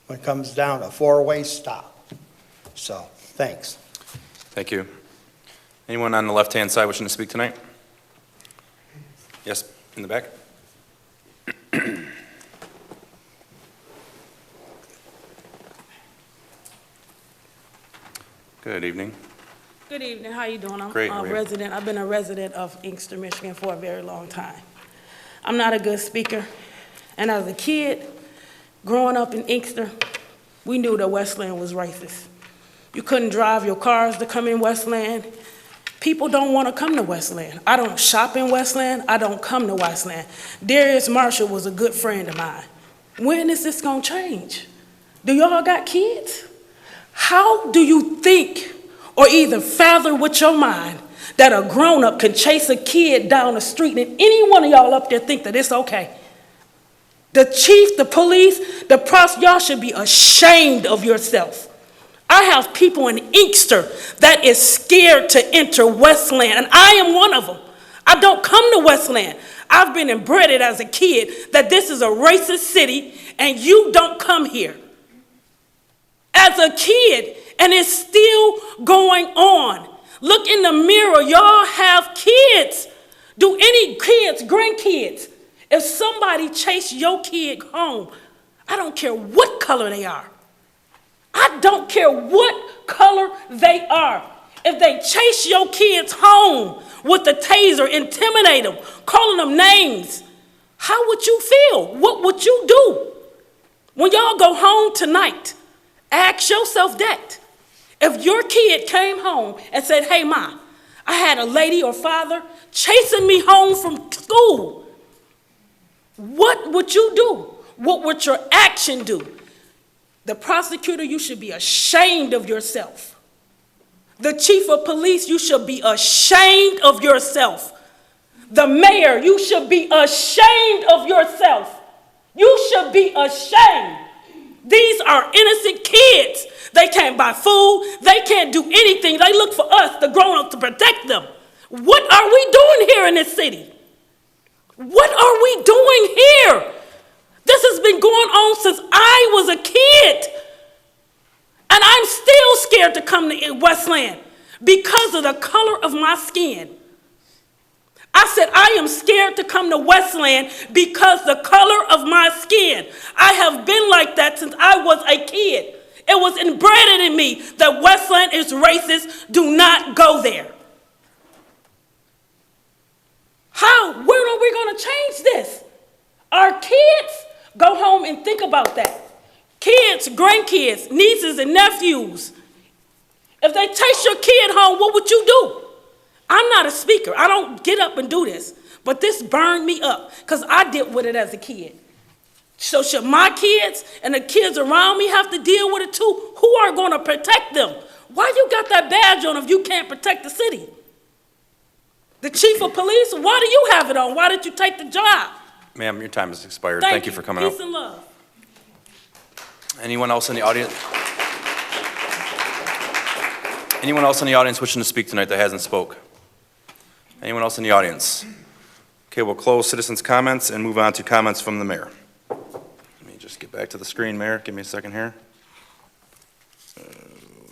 when it comes down to four-way stop. So, thanks. Thank you. Anyone on the left-hand side wishing to speak tonight? Yes, in the back. Good evening. Good evening. How you doing? Great, how are I'm a you? resident. I've been a resident of Inkster, Michigan for a very long time. I'm not a good speaker, and as a kid, growing up in Inkster, we knew that Westland was racist. You couldn't drive your cars to come in Westland. People don't want to come to Westland. I don't shop in Westland. I don't come to Westland. Darius Marshall was a good friend of mine. When is this going to change? Do y'all got kids? How do you think or even fathom with your mind that a grown-up can chase a kid down the street and any one of y'all up there think that it's okay? The chief, the police, the y'all should be ashamed of yourself. I have people in Inkster that is scared to enter Westland, and I am one of them. I don't come to Westland. I've been embedded as a kid that this is a racist city and you don't come here. As a kid, and it's still going on. Look in the mirror, y'all have kids. Do any kids, grandkids, if somebody chase your kid home, I don't care what color they are. I don't care what color they are. If they chase your kids home with a taser, intimidate them, calling them names, how would you feel? What would you do? When y'all go home tonight, ask yourself that. If your kid came home and said, hey, Ma, I had a lady or father chasing me home from school, what would you do? What would your action do? The prosecutor, you should be ashamed of yourself. The chief of police, you should be ashamed of yourself. The mayor, you should be ashamed of yourself. You should be ashamed. These are innocent kids. They can't buy food. They can't do anything. They look for us, the grown-ups, to protect them. What are we doing here in this city? What are we doing here? This has been going on since I was a kid. And I'm still scared to come to Westland because of the color of my skin. I said, I am scared to come to Westland because the color of my skin. I have been like that since I was a kid. It was embedded in me that Westland is racist. Do not go there. How? When are we going to change this? Our kids, go home and think about that. Kids, grandkids, nieces and nephews. If they chase your kid home, what would you do? I'm not a speaker. I don't get up and do this. But this burned me up because I dealt with it as a kid. So should my kids and the kids around me have to deal with it too? Who are going to protect them? Why you got that badge on if you can't protect the city? The chief of police, why do you have it on? Why did you take the job? Ma'am, your time has expired. Thank you for coming Peace up. and love. Anyone else in the audience? Anyone else in the audience wishing to speak tonight that hasn't spoke? Anyone else in the audience? Okay, we'll close citizens' comments and move on to comments from the mayor. Let me just get back to the screen, Mayor. Give me a second here.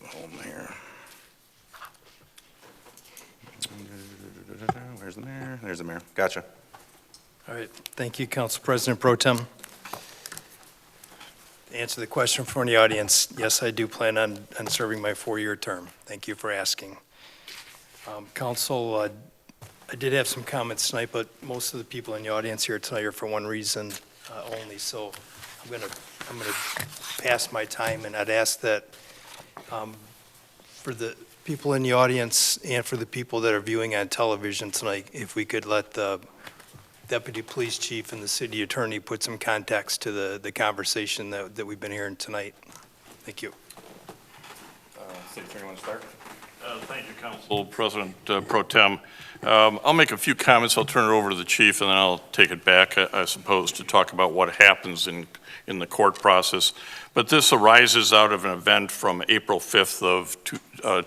Home here. Where's the mayor? There's the mayor. Gotcha. All right, thank you, Council President Pro Tem. To answer the question from the audience, yes, I do plan on serving my four-year term. Thank you for asking. Council, I did have some comments tonight, but most of the people in the audience here tonight are for one reason only, so I'm gonna pass my time, and I'd ask that for the people in the audience and for the people that are viewing on television tonight, if we could let the Deputy Police Chief and the City Attorney put some context to the conversation that we've been hearing tonight. Thank you. City Attorney, want to start? Thank you, Council President Pro Tem. I'll make a few comments. I'll turn it over to the chief, and then I'll take it back, I suppose, to talk about what happens in the court process. But this arises out of an event from April 5th of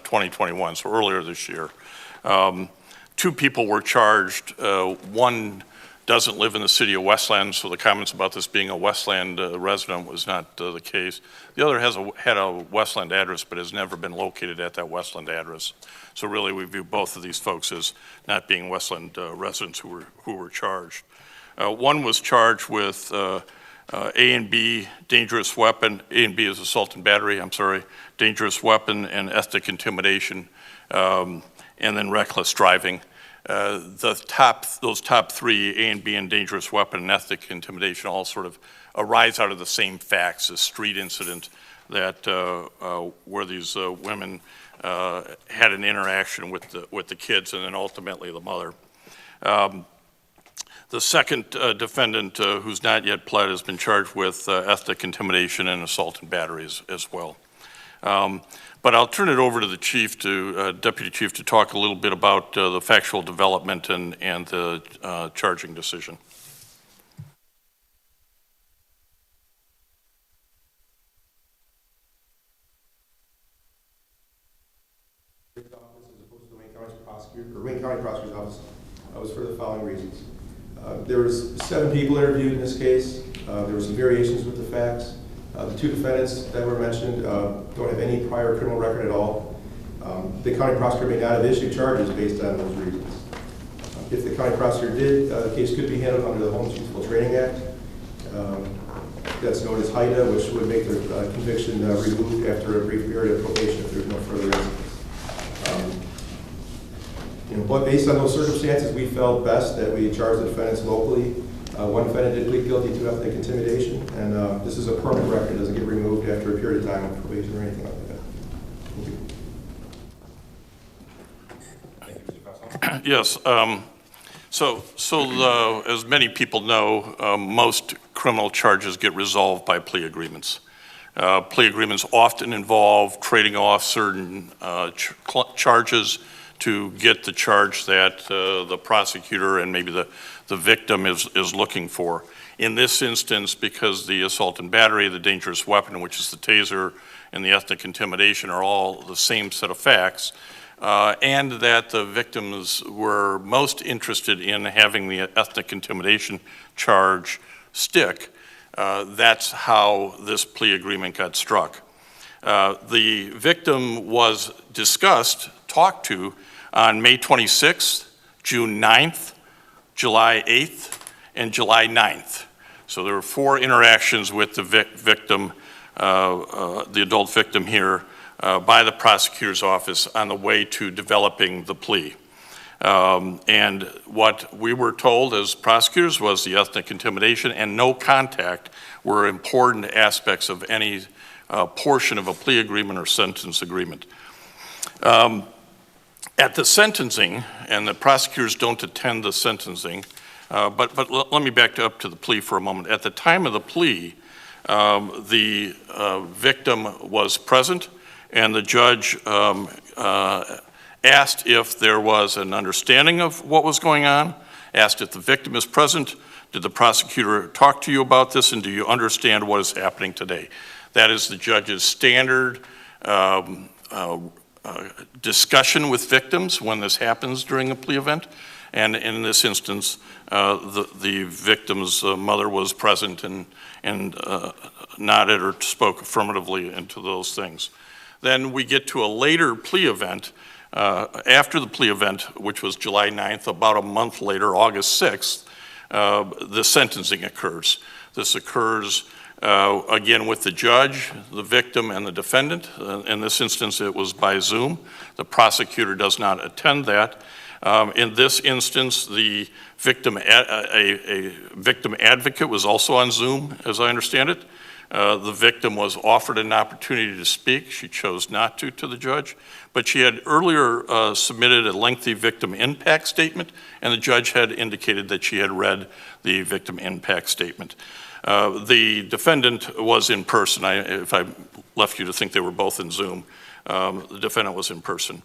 2021, so earlier this year. 2 people were charged. One doesn't live in the city of Westland, so the comments about this being a Westland resident was not the case. The other had a Westland address, but has never been located at that Westland address. So really, we view both of these folks as not being Westland residents who were charged. One was charged with A and B dangerous weapon. A and B is assault and battery. I'm sorry, dangerous weapon and ethnic intimidation, and then reckless driving. Those top 3, A and B and dangerous weapon and ethnic intimidation, all sort of arise out of the same facts, a street incident that where these women had an interaction with the kids and then ultimately the mother. The second defendant, who's not yet pled, has been charged with ethnic intimidation and assault and battery as well. But I'll turn it over to the chief, Deputy Chief, to talk a little bit about the factual development and the charging decision. Wayne County Prosecutor's Office was for the following reasons. There was 7 people interviewed in this case. There were some variations with the facts. The 2 defendants that were mentioned don't have any prior criminal record at all. The county prosecutor may not have issued charges based on those reasons. If the county prosecutor did, the case could be handled under the Homeless Youthful Training Act. That's known as HIDA, which would make the conviction removed after a brief period of probation if there's no further incidents. But based on those circumstances, we felt best that we charge the defendants locally. One defendant did plead guilty to ethnic intimidation, and this is a permanent record. It doesn't get removed after a period of time of probation or anything like that. Thank you. Yes. As many people know, most criminal charges get resolved by plea agreements. Plea agreements often involve trading off certain charges to get the charge that the prosecutor and maybe the victim is looking for. In this instance, because the assault and battery, the dangerous weapon, which is the taser, and the ethnic intimidation are all the same set of facts, and that the victims were most interested in having the ethnic intimidation charge stick, that's how this plea agreement got struck. The victim was talked to on May 26th, June 9th, July 8th, and July 9th. So there were 4 interactions with the victim, the adult victim here, by the prosecutor's office on the way to developing the plea. And what we were told as prosecutors was the ethnic intimidation and no contact were important aspects of any portion of a plea agreement or sentence agreement. At the sentencing, and the prosecutors don't attend the sentencing, but let me back up to the plea for a moment. At the time of the plea, the victim was present, and the judge asked if there was an understanding of what was going on, asked if the victim is present, did the prosecutor talk to you about this, and do you understand what is happening today? That is the judge's standard discussion with victims when this happens during a plea event. And in this instance, the victim's mother was present and nodded or spoke affirmatively into those things. Then we get to a later plea event. After the plea event, which was July 9th, about a month later, August 6th, the sentencing occurs. This occurs again with the judge, the victim, and the defendant. In this instance, it was by Zoom. The prosecutor does not attend that. In this instance, the victim, a victim advocate was also on Zoom, as I understand it. The victim was offered an opportunity to speak. She chose not to the judge, but she had earlier submitted a lengthy victim impact statement, and the judge had indicated that she had read the victim impact statement. The defendant was in person. If I left you to think they were both in Zoom, the defendant was in person.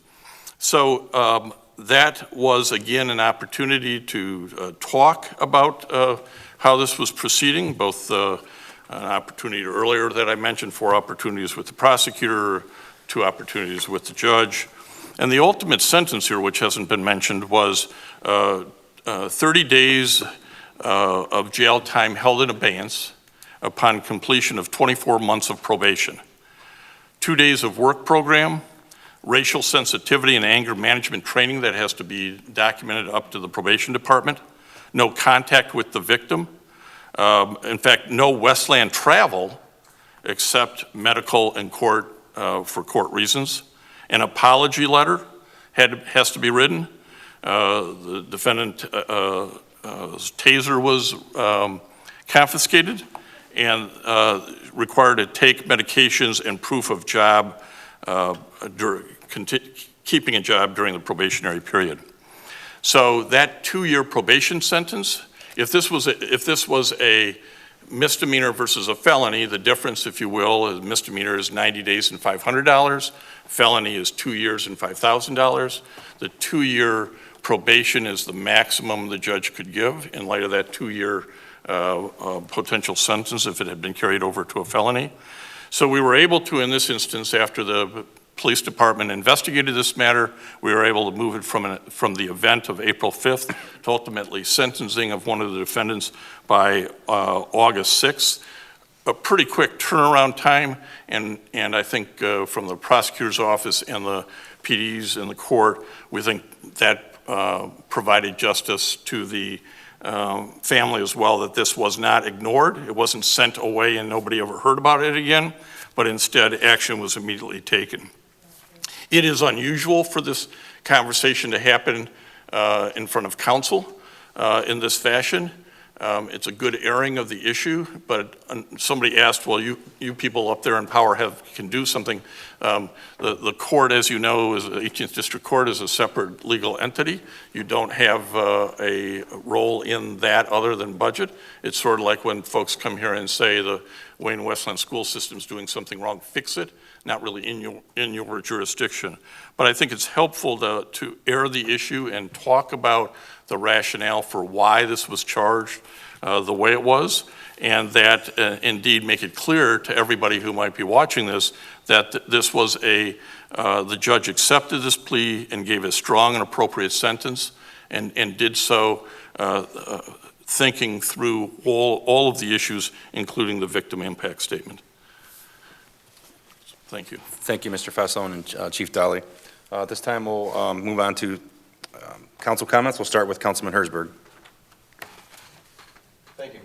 So that was, again, an opportunity to talk about how this was proceeding, both an opportunity earlier that I mentioned, 4 opportunities with the prosecutor, 2 opportunities with the judge. And the ultimate sentence here, which hasn't been mentioned, was 30 days of jail time held in abeyance upon completion of 24 months of probation. 2 days of work program, racial sensitivity and anger management training that has to be documented up to the probation department, no contact with the victim, in fact, no Westland travel except medical and court for court reasons. An apology letter has to be written. The defendant's taser was confiscated and required to take medications and proof of job, keeping a job during the probationary period. So that 2-year probation sentence, if this was a misdemeanor versus a felony, the difference, if you will, is misdemeanor is 90 days and $500. Felony is 2 years and $5,000. The 2-year probation is the maximum the judge could give in light of that 2-year potential sentence if it had been carried over to a felony. So we were able to, in this instance, after the police department investigated this matter, we were able to move it from the event of April 5th to ultimately sentencing of one of the defendants by August 6th. A pretty quick turnaround time, and I think from the prosecutor's office and the PDs and the court, we think that provided justice to the family as well, that this was not ignored. It wasn't sent away and nobody ever heard about it again, but instead action was immediately taken. It is unusual for this conversation to happen in front of council in this fashion. It's a good airing of the issue, but somebody asked, well, you people up there in power can do something. The court, as you know, is the 18th District Court is a separate legal entity. You don't have a role in that other than budget. It's sort of like when folks come here and say the Wayne Westland school system is doing something wrong, fix it. Not really in your jurisdiction. But I think it's helpful to air the issue and talk about the rationale for why this was charged the way it was, and that indeed make it clear to everybody who might be watching this that this was the judge accepted this plea and gave a strong and appropriate sentence and did so thinking through all of the issues, including the victim impact statement. Thank you. Thank you, Mr. Fasson and Chief Dolly. This time we'll move on to council comments. We'll start with Councilman Herzberg. Thank you.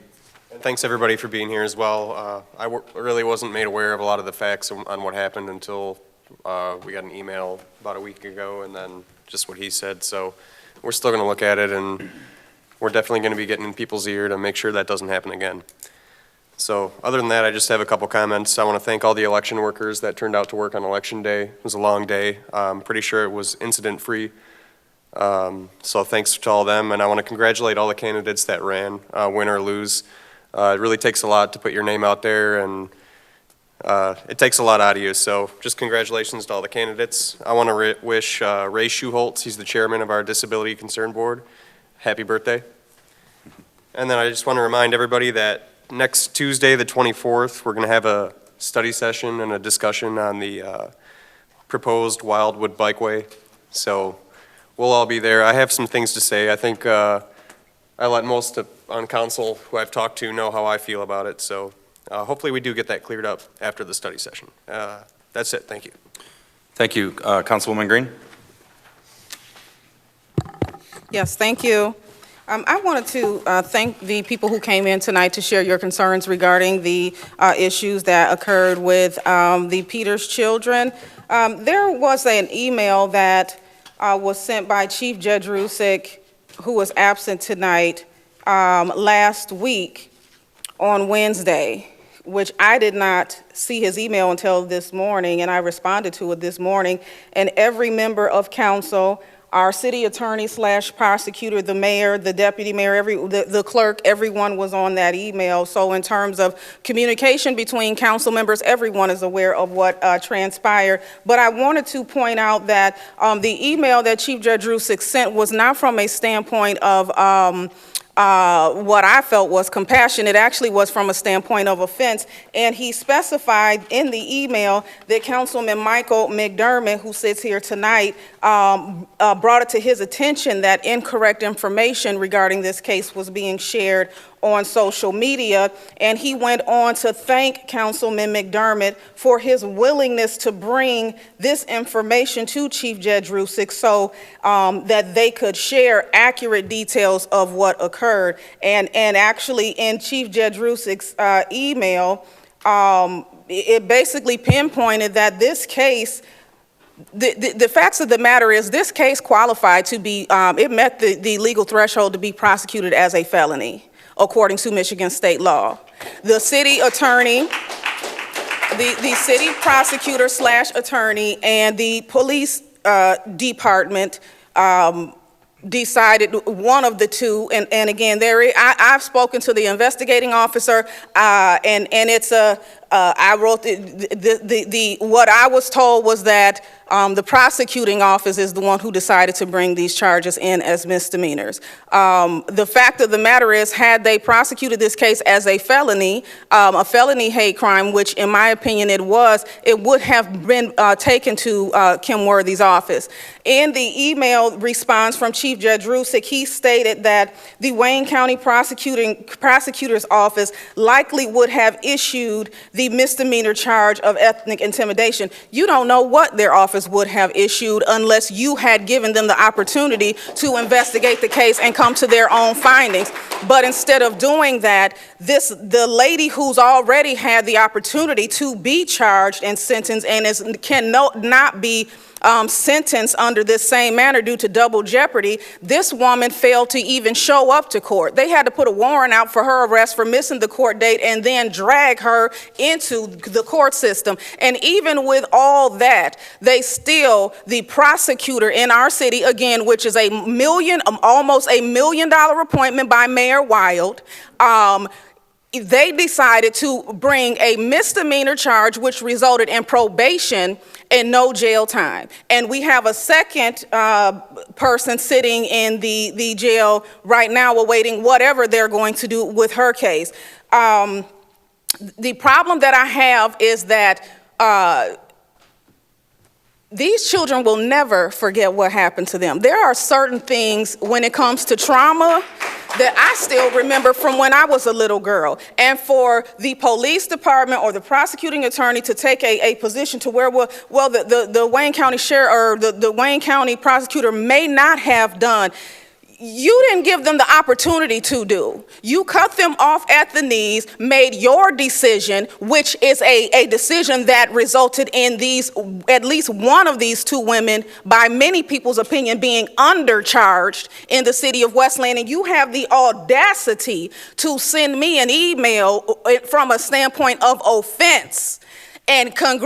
And thanks everybody for being here as well. I really wasn't made aware of a lot of the facts on what happened until we got an email about a week ago and then just what he said. So we're still going to look at it and we're definitely going to be getting in people's ear to make sure that doesn't happen again. So other than that, I just have a couple comments. I want to thank all the election workers that turned out to work on Election Day. It was a long day. I'm pretty sure it was incident-free. So thanks to all of them. And I want to congratulate all the candidates that ran, win or lose. It really takes a lot to put your name out there, and it takes a lot out of you. So just congratulations to all the candidates. I want to wish Ray Schuholtz, he's the chairman of our Disability Concern Board, happy birthday. And then I just want to remind everybody that next Tuesday, the 24th, we're going to have a study session and a discussion on the proposed Wildwood Bikeway. So we'll all be there. I have some things to say. I think I let most on council who I've talked to know how I feel about it. So hopefully we do get that cleared up after the study session. That's it. Thank you. Thank you. Councilwoman Green. Yes, thank you. I wanted to thank the people who came in tonight to share your concerns regarding the issues that occurred with the Peters children. There was an email that was sent by Chief Judge Rusick, who was absent tonight, last week on Wednesday, which I did not see his email until this morning, and I responded to it this morning. And every member of council, our city attorney / prosecutor, the mayor, the deputy mayor, the clerk, everyone was on that email. So in terms of communication between council members, everyone is aware of what transpired. But I wanted to point out that the email that Chief Judge Rusick sent was not from a standpoint of what I felt was compassion. It actually was from a standpoint of offense. And he specified in the email that Councilman Michael McDermott, who sits here tonight, brought it to his attention that incorrect information regarding this case was being shared on social media, and he went on to thank Councilman McDermott for his willingness to bring this information to Chief Judge Rusick so that they could share accurate details of what occurred. And actually in Chief Judge Rusick's email, it basically pinpointed that this case, the facts of the matter is this case qualified to be, it met the legal threshold to be prosecuted as a felony, according to Michigan state law. The city attorney, the city prosecutor / attorney and the police department decided one of the two, and again, I've spoken to the investigating officer, and it's I wrote what I was told was that the prosecuting office is the one who decided to bring these charges in as misdemeanors. The fact of the matter is, had they prosecuted this case as a felony hate crime, which in my opinion it was, it would have been taken to Kim Worthy's office. In the email response from Chief Judge Rusick, he stated that the Wayne County Prosecutor's Office likely would have issued the misdemeanor charge of ethnic intimidation. You don't know what their office would have issued unless you had given them the opportunity to investigate the case and come to their own findings. But instead of doing that, the lady who's already had the opportunity to be charged and sentenced and cannot be sentenced under this same manner due to double jeopardy, this woman failed to even show up to court. They had to put a warrant out for her arrest for missing the court date and then drag her into the court system. And even with all that, the prosecutor in our city, again, which is almost $1 million appointment by Mayor Wild, they decided to bring a misdemeanor charge which resulted in probation and no jail time. And we have a second person sitting in the jail right now awaiting whatever they're going to do with her case. The problem that I have is that these children will never forget what happened to them. There are certain things when it comes to trauma that I still remember from when I was a little girl. And for the police department or the prosecuting attorney to take a position to where, the Wayne County sheriff or the Wayne County prosecutor may not have done, you didn't give them the opportunity to do. You cut them off at the knees, made your decision, which is a decision that resulted in at least one of these two women, by many people's opinion, being undercharged in the city of Westland. And you have the audacity to send me an email from a standpoint of offense and thank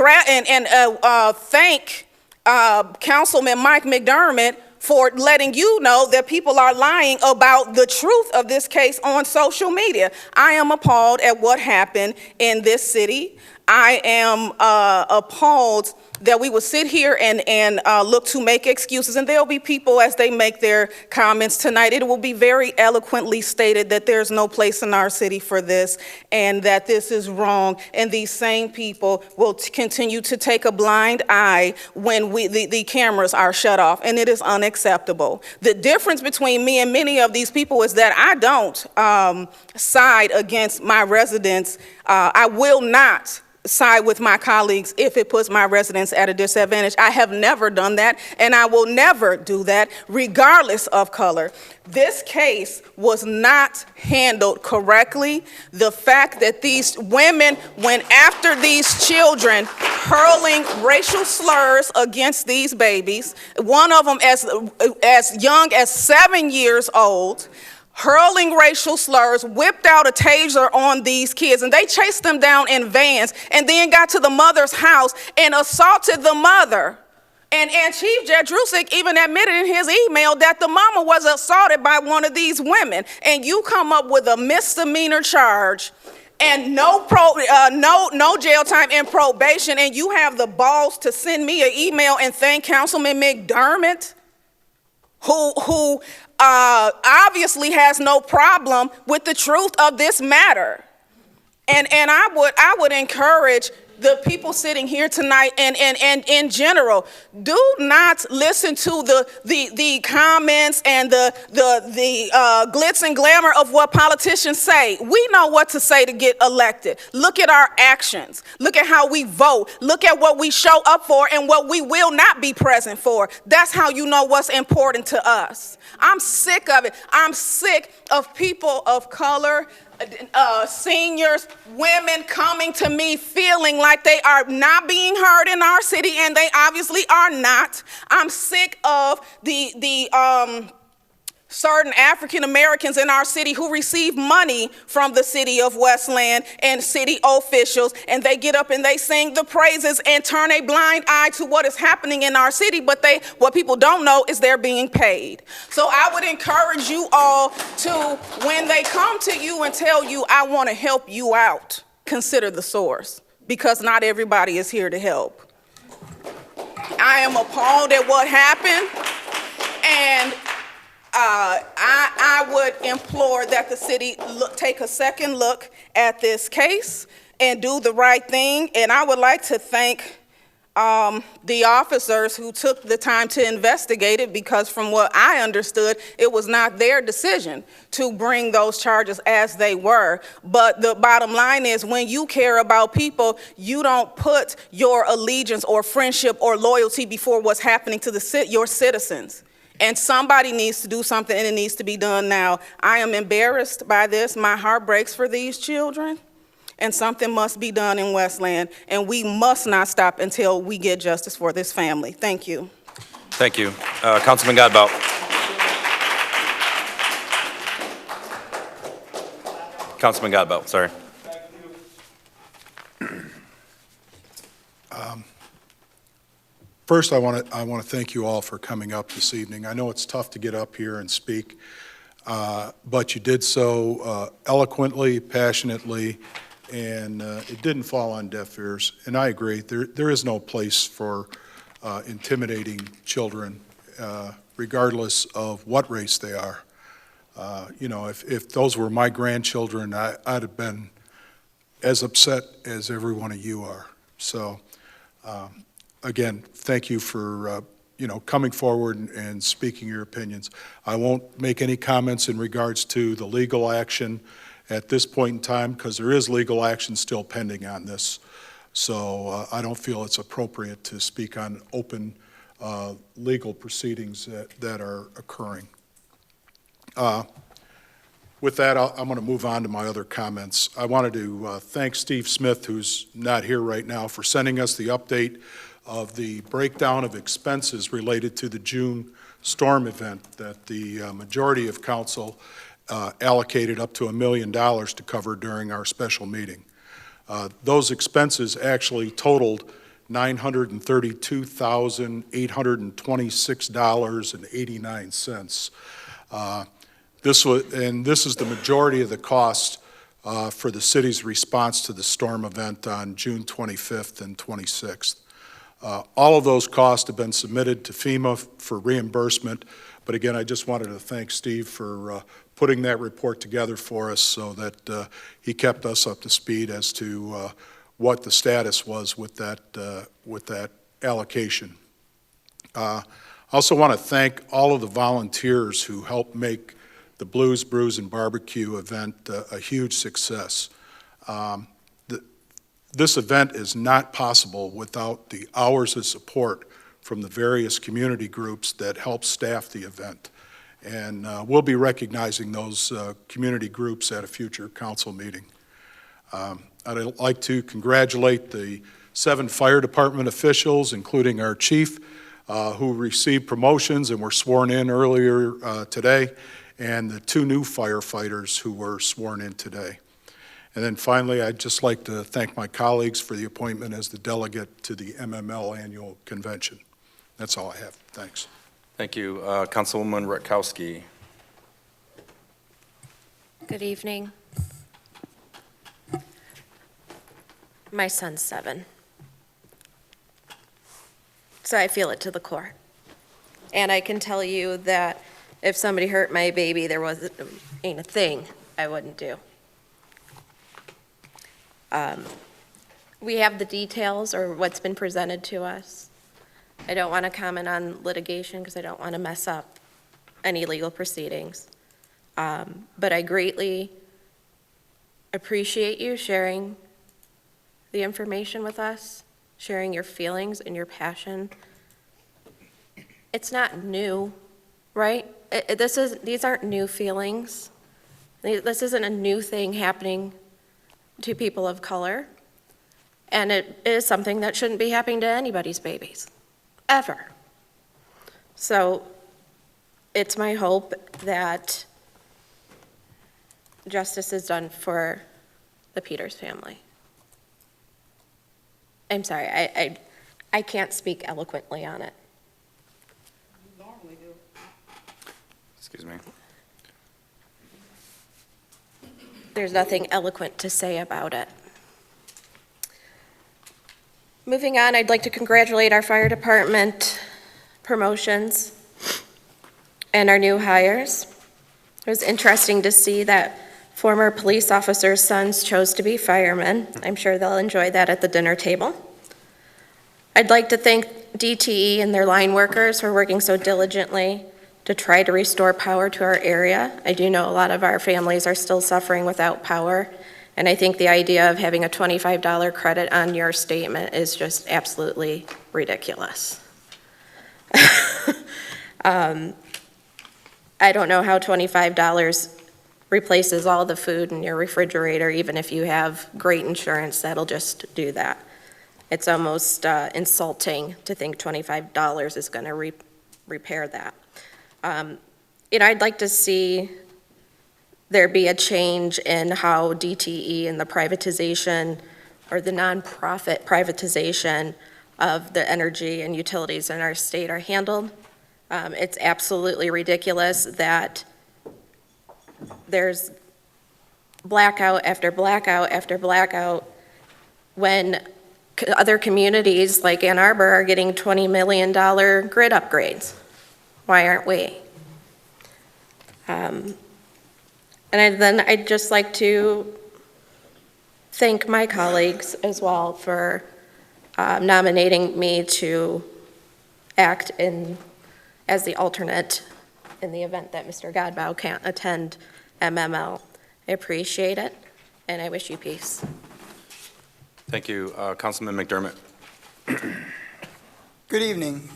Councilman Mike McDermott for letting you know that people are lying about the truth of this case on social media. I am appalled at what happened in this city. I am appalled that we will sit here and look to make excuses, and there'll be people as they make their comments tonight. It will be very eloquently stated that there's no place in our city for this and that this is wrong, and these same people will continue to take a blind eye when the cameras are shut off, and it is unacceptable. The difference between me and many of these people is that I don't side against my residents. I will not side with my colleagues if it puts my residents at a disadvantage. I have never done that, and I will never do that, regardless of color. This case was not handled correctly. The fact that these women went after these children, hurling racial slurs against these babies, one of them as young as 7 years old, hurling racial slurs, whipped out a taser on these kids, and they chased them down in vans and then got to the mother's house and assaulted the mother. And Chief Judge Rusick even admitted in his email that the mama was assaulted by one of these women. And you come up with a misdemeanor charge and no jail time and probation, and you have the balls to send me an email and thank Councilman McDermott? who obviously has no problem with the truth of this matter. And I would encourage the people sitting here tonight and in general, do not listen to the comments and the glitz and glamour of what politicians say. We know what to say to get elected. Look at our actions. Look at how we vote. Look at what we show up for and what we will not be present for. That's how you know what's important to us. I'm sick of it. I'm sick of people of color, seniors, women coming to me feeling like they are not being heard in our city, and they obviously are not. I'm sick of the certain African Americans in our city who receive money from the city of Westland and city officials, and they get up and they sing the praises and turn a blind eye to what is happening in our city, but what people don't know is they're being paid. So I would encourage you all to, when they come to you and tell you, I want to help you out, consider the source, because not everybody is here to help. I am appalled at what happened, and I would implore that the city take a second look at this case and do the right thing. And I would like to thank the officers who took the time to investigate it, because from what I understood, it was not their decision to bring those charges as they were. But the bottom line is, when you care about people, you don't put your allegiance or friendship or loyalty before what's happening to your citizens. And somebody needs to do something, and it needs to be done now. I am embarrassed by this. My heart breaks for these children, and something must be done in Westland, and we must not stop until we get justice for this family. Thank you. Thank you. Councilman Godbout. Councilman Godbout, sorry. First, I want to thank you all for coming up this evening. I know it's tough to get up here and speak, but you did so eloquently, passionately, and it didn't fall on deaf ears. And I agree, there is no place for intimidating children, regardless of what race they are. You know, if those were my grandchildren, I'd have been as upset as every one of you are. So, again, thank you for, coming forward and speaking your opinions. I won't make any comments in regards to the legal action at this point in time, because there is legal action still pending on this. So I don't feel it's appropriate to speak on open legal proceedings that are occurring. With that, I'm going to move on to my other comments. I wanted to thank Steve Smith, who's not here right now, for sending us the update of the breakdown of expenses related to the June storm event that the majority of council allocated up to $1 million to cover during our special meeting. Those expenses actually totaled $932,826.89. This is the majority of the cost for the city's response to the storm event on June 25th and 26th. All of those costs have been submitted to FEMA for reimbursement, but again, I just wanted to thank Steve for putting that report together for us so that he kept us up to speed as to what the status was with that allocation. I also want to thank all of the volunteers who helped make the Blues, Brews, and Barbecue event a huge success. This event is not possible without the hours of support from the various community groups that help staff the event. And we'll be recognizing those community groups at a future council meeting. I'd like to congratulate the 7 fire department officials, including our chief, who received promotions and were sworn in earlier today, and the 2 new firefighters who were sworn in today. And then finally, I'd just like to thank my colleagues for the appointment as the delegate to the MML annual convention. That's all I have. Thanks. Thank you. Councilwoman Rutkowski. Good evening. My son's 7, so I feel it to the core. And I can tell you that if somebody hurt my baby, there ain't a thing I wouldn't do. We have the details or what's been presented to us. I don't want to comment on litigation because I don't want to mess up any legal proceedings. But I greatly appreciate you sharing the information with us, sharing your feelings and your passion. It's not new, right? These aren't new feelings. This isn't a new thing happening to people of color. And it is something that shouldn't be happening to anybody's babies, ever. So it's my hope that justice is done for the Peters family. I'm sorry, I can't speak eloquently on it. Excuse me. There's nothing eloquent to say about it. Moving on, I'd like to congratulate our fire department promotions and our new hires. It was interesting to see that former police officers' sons chose to be firemen. I'm sure they'll enjoy that at the dinner table. I'd like to thank DTE and their line workers for working so diligently to try to restore power to our area. I do know a lot of our families are still suffering without power, and I think the idea of having a $25 credit on your statement is just absolutely ridiculous. I don't know how $25 replaces all the food in your refrigerator, even if you have great insurance that'll just do that. It's almost insulting to think $25 is going to repair that. I'd like to see there be a change in how DTE and the privatization or the nonprofit privatization of the energy and utilities in our state are handled. It's absolutely ridiculous that there's blackout after blackout after blackout when other communities like Ann Arbor are getting $20 million grid upgrades. Why aren't we? Then I'd just like to thank my colleagues as well for nominating me to act as the alternate in the event that Mr. Godbout can't attend MML. I appreciate it, and I wish you peace. Thank you. Councilman McDermott. Good evening.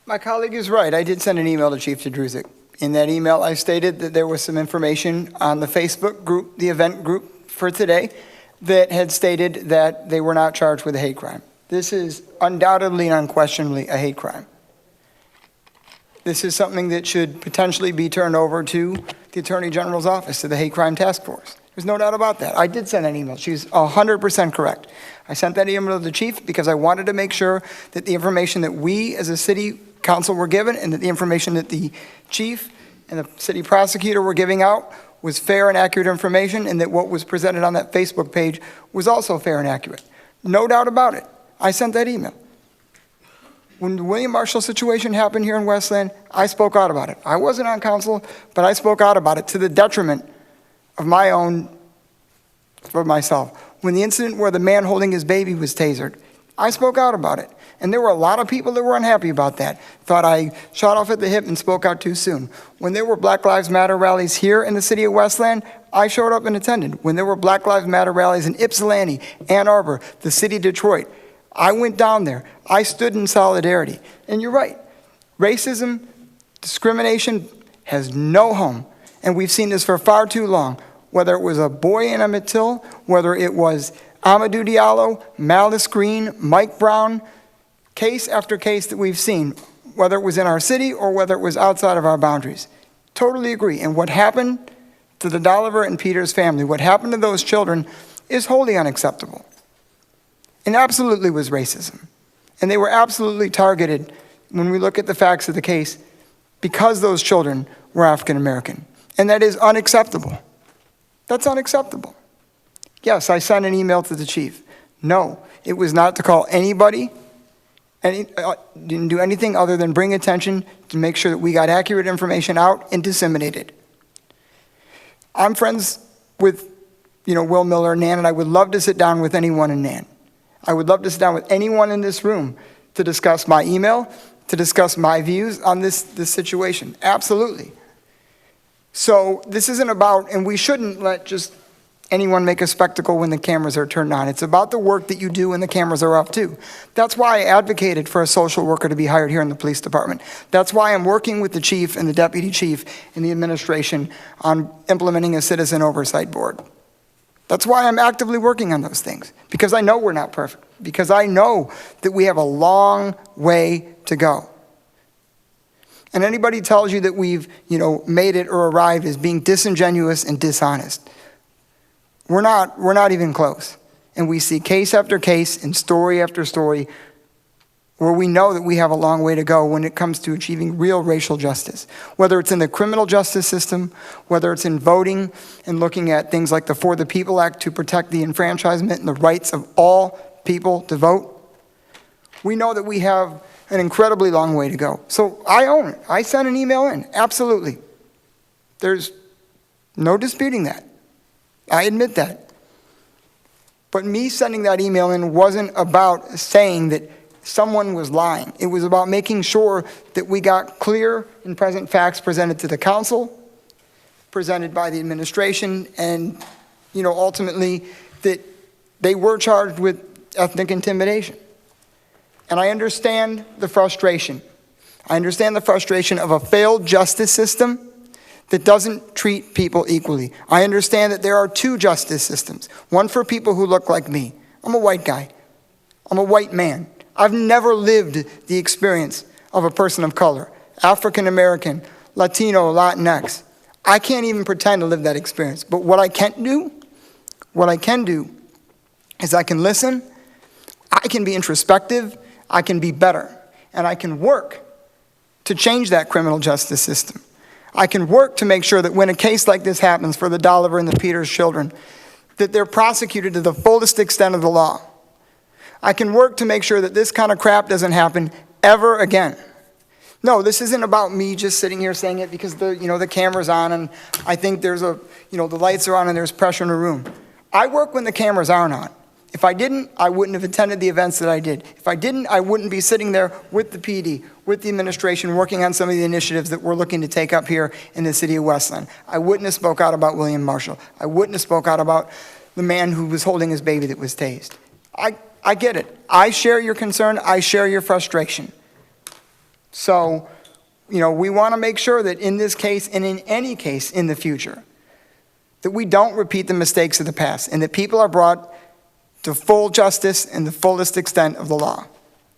My colleague is right. I did send an email to Chief Tadruzik. In that email, I stated that there was some information on the Facebook group, the event group for today, that had stated that they were not charged with a hate crime. This is undoubtedly and unquestionably a hate crime. This is something that should potentially be turned over to the Attorney General's office, to the Hate Crime Task Force. There's no doubt about that. I did send an email. She's 100% correct. I sent that email to the chief because I wanted to make sure that the information that we as a city council were given and that the information that the chief and the city prosecutor were giving out was fair and accurate information, and that what was presented on that Facebook page was also fair and accurate. No doubt about it. I sent that email. When the William Marshall situation happened here in Westland, I spoke out about it. I wasn't on council, but I spoke out about it to the detriment of for myself. When the incident where the man holding his baby was tasered, I spoke out about it. And there were a lot of people that were unhappy about that, thought I shot off at the hip and spoke out too soon. When there were Black Lives Matter rallies here in the city of Westland, I showed up and attended. When there were Black Lives Matter rallies in Ypsilanti, Ann Arbor, the city of Detroit, I went down there. I stood in solidarity. And you're right. Racism, discrimination has no home. And we've seen this for far too long. Whether it was a boy in Emmett Till, whether it was Amadou Diallo, Malice Green, Mike Brown, case after case that we've seen, whether it was in our city or whether it was outside of our boundaries. Totally agree. And what happened to the Dolliver and Peters family, what happened to those children is wholly unacceptable. And absolutely was racism. And they were absolutely targeted when we look at the facts of the case because those children were African American. And that is unacceptable. That's unacceptable. Yes, I sent an email to the chief. No, it was not to call anybody didn't do anything other than bring attention to make sure that we got accurate information out and disseminated. I'm friends with, Will Miller and Nan, and I would love to sit down with anyone in Nan. I would love to sit down with anyone in this room to discuss my email, to discuss my views on this situation. Absolutely. So this isn't about, and we shouldn't let just anyone make a spectacle when the cameras are turned on. It's about the work that you do when the cameras are off too. That's why I advocated for a social worker to be hired here in the police department. That's why I'm working with the chief and the deputy chief and the administration on implementing a citizen oversight board. That's why I'm actively working on those things, because I know we're not perfect, because I know that we have a long way to go. And anybody tells you that we've, made it or arrived is being disingenuous and dishonest. We're not even close. And we see case after case and story after story where we know that we have a long way to go when it comes to achieving real racial justice. Whether it's in the criminal justice system, whether it's in voting and looking at things like the For the People Act to protect the enfranchisement and the rights of all people to vote. We know that we have an incredibly long way to go. So I own it. I sent an email in, absolutely. There's no disputing that. I admit that. But me sending that email in wasn't about saying that someone was lying. It was about making sure that we got clear and present facts presented to the council, presented by the administration, and, ultimately that they were charged with ethnic intimidation. And I understand the frustration. I understand the frustration of a failed justice system that doesn't treat people equally. I understand that there are two justice systems, one for people who look like me. I'm a white guy. I'm a white man. I've never lived the experience of a person of color, African American, Latino, Latinx. I can't even pretend to live that experience. But what I can do is I can listen, I can be introspective, I can be better, and I can work to change that criminal justice system. I can work to make sure that when a case like this happens for the Dolliver and the Peters children, that they're prosecuted to the fullest extent of the law. I can work to make sure that this kind of crap doesn't happen ever again. No, this isn't about me just sitting here saying it because the camera's on and I think there's the lights are on and there's pressure in the room. I work when the cameras aren't on. If I didn't, I wouldn't have attended the events that I did. If I didn't, I wouldn't be sitting there with the PD, with the administration, working on some of the initiatives that we're looking to take up here in the city of Westland. I wouldn't have spoke out about William Marshall. I wouldn't have spoke out about the man who was holding his baby that was tased. I get it. I share your concern. I share your frustration. So, we want to make sure that in this case and in any case in the future, that we don't repeat the mistakes of the past and that people are brought to full justice and the fullest extent of the law.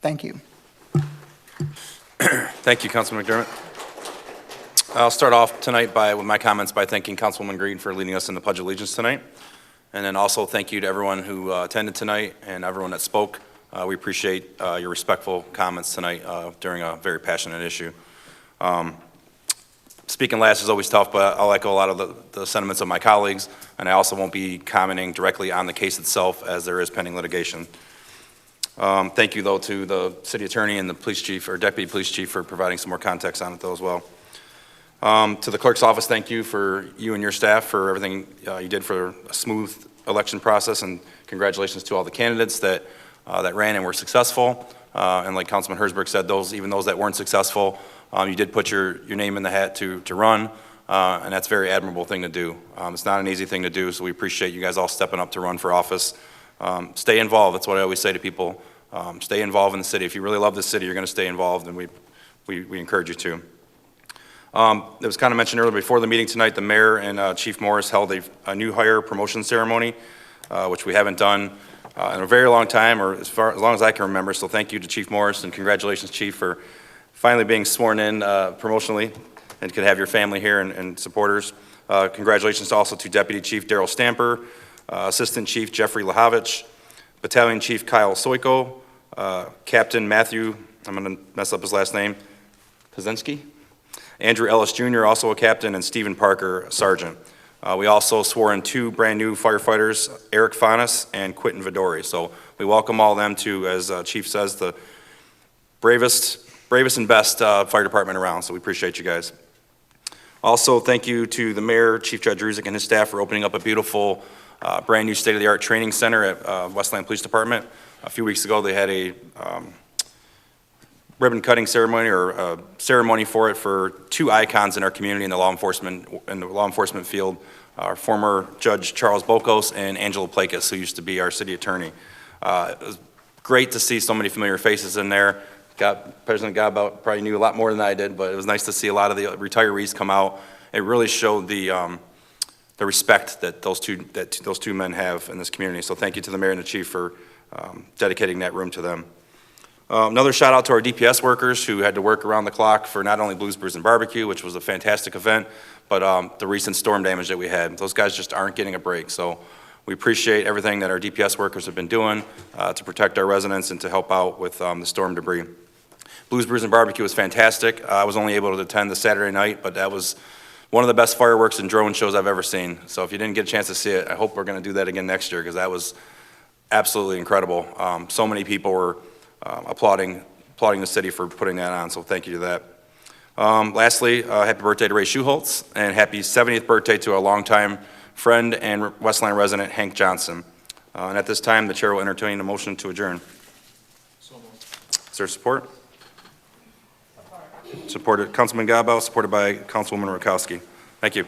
Thank you. Thank you, Councilman McDermott. I'll start off tonight with my comments by thanking Councilwoman Green for leading us in the Pledge of Allegiance tonight. And then also thank you to everyone who attended tonight and everyone that spoke. We appreciate your respectful comments tonight during a very passionate issue. Speaking last is always tough, but I'll echo a lot of the sentiments of my colleagues, and I also won't be commenting directly on the case itself as there is pending litigation. Thank you, though, to the city attorney and the police chief or deputy police chief for providing some more context on it, though, as well. To the clerk's office, thank you for you and your staff for everything you did for a smooth election process, and congratulations to all the candidates that ran and were successful. And like Councilman Herzberg said, even those that weren't successful, you did put your name in the hat to run, and that's a very admirable thing to do. It's not an easy thing to do, so we appreciate you guys all stepping up to run for office. Stay involved. That's what I always say to people. Stay involved in the city. If you really love the city, you're going to stay involved, and we encourage you to. It was kind of mentioned earlier before the meeting tonight, the mayor and Chief Morris held a new hire promotion ceremony, which we haven't done in a very long time, or as long as I can remember. So thank you to Chief Morris, and congratulations, Chief, for finally being sworn in promotionally and could have your family here and supporters. Congratulations also to Deputy Chief Daryl Stamper, Assistant Chief Jeffrey Lahovich, Battalion Chief Kyle Soiko, Captain Matthew, I'm going to mess up his last name, Pazinski, Andrew Ellis Jr., also a captain, and Stephen Parker, a sergeant. We also swore in two brand new firefighters, Eric Fanas and Quentin Vidori. So we welcome all of them to, as Chief says, the bravest and best fire department around, so we appreciate you guys. Also, thank you to the mayor, Chief Judge Ruzick, and his staff for opening up a beautiful, brand-new state-of-the-art training center at Westland Police Department. A few weeks ago, they had a ribbon-cutting ceremony or a ceremony for it for two icons in our community in the law enforcement field. Our former Judge Charles Bocos and Angela Plakis, who used to be our city attorney. It was great to see so many familiar faces in there. President Godbout probably knew a lot more than I did, but it was nice to see a lot of the retirees come out. It really showed the respect that those two men have in this community. So thank you to the mayor and the chief for dedicating that room to them. Another shout out to our DPS workers who had to work around the clock for not only Blues, Brews, and Barbecue, which was a fantastic event, but the recent storm damage that we had. Those guys just aren't getting a break. So we appreciate everything that our DPS workers have been doing to protect our residents and to help out with the storm debris. Blues, Brews, and Barbecue was fantastic. I was only able to attend the Saturday night, but that was one of the best fireworks and drone shows I've ever seen. So if you didn't get a chance to see it, I hope we're going to do that again next year because that was absolutely incredible. So many people were applauding the city for putting that on, so thank you to that. Lastly, happy birthday to Ray Schuholtz, and happy 70th birthday to our longtime friend and Westland resident, Hank Johnson. And at this time, the chair will entertain a motion to adjourn. Is there support? Supported, Councilman Gabel, supported by Councilwoman Rakowski. Thank you.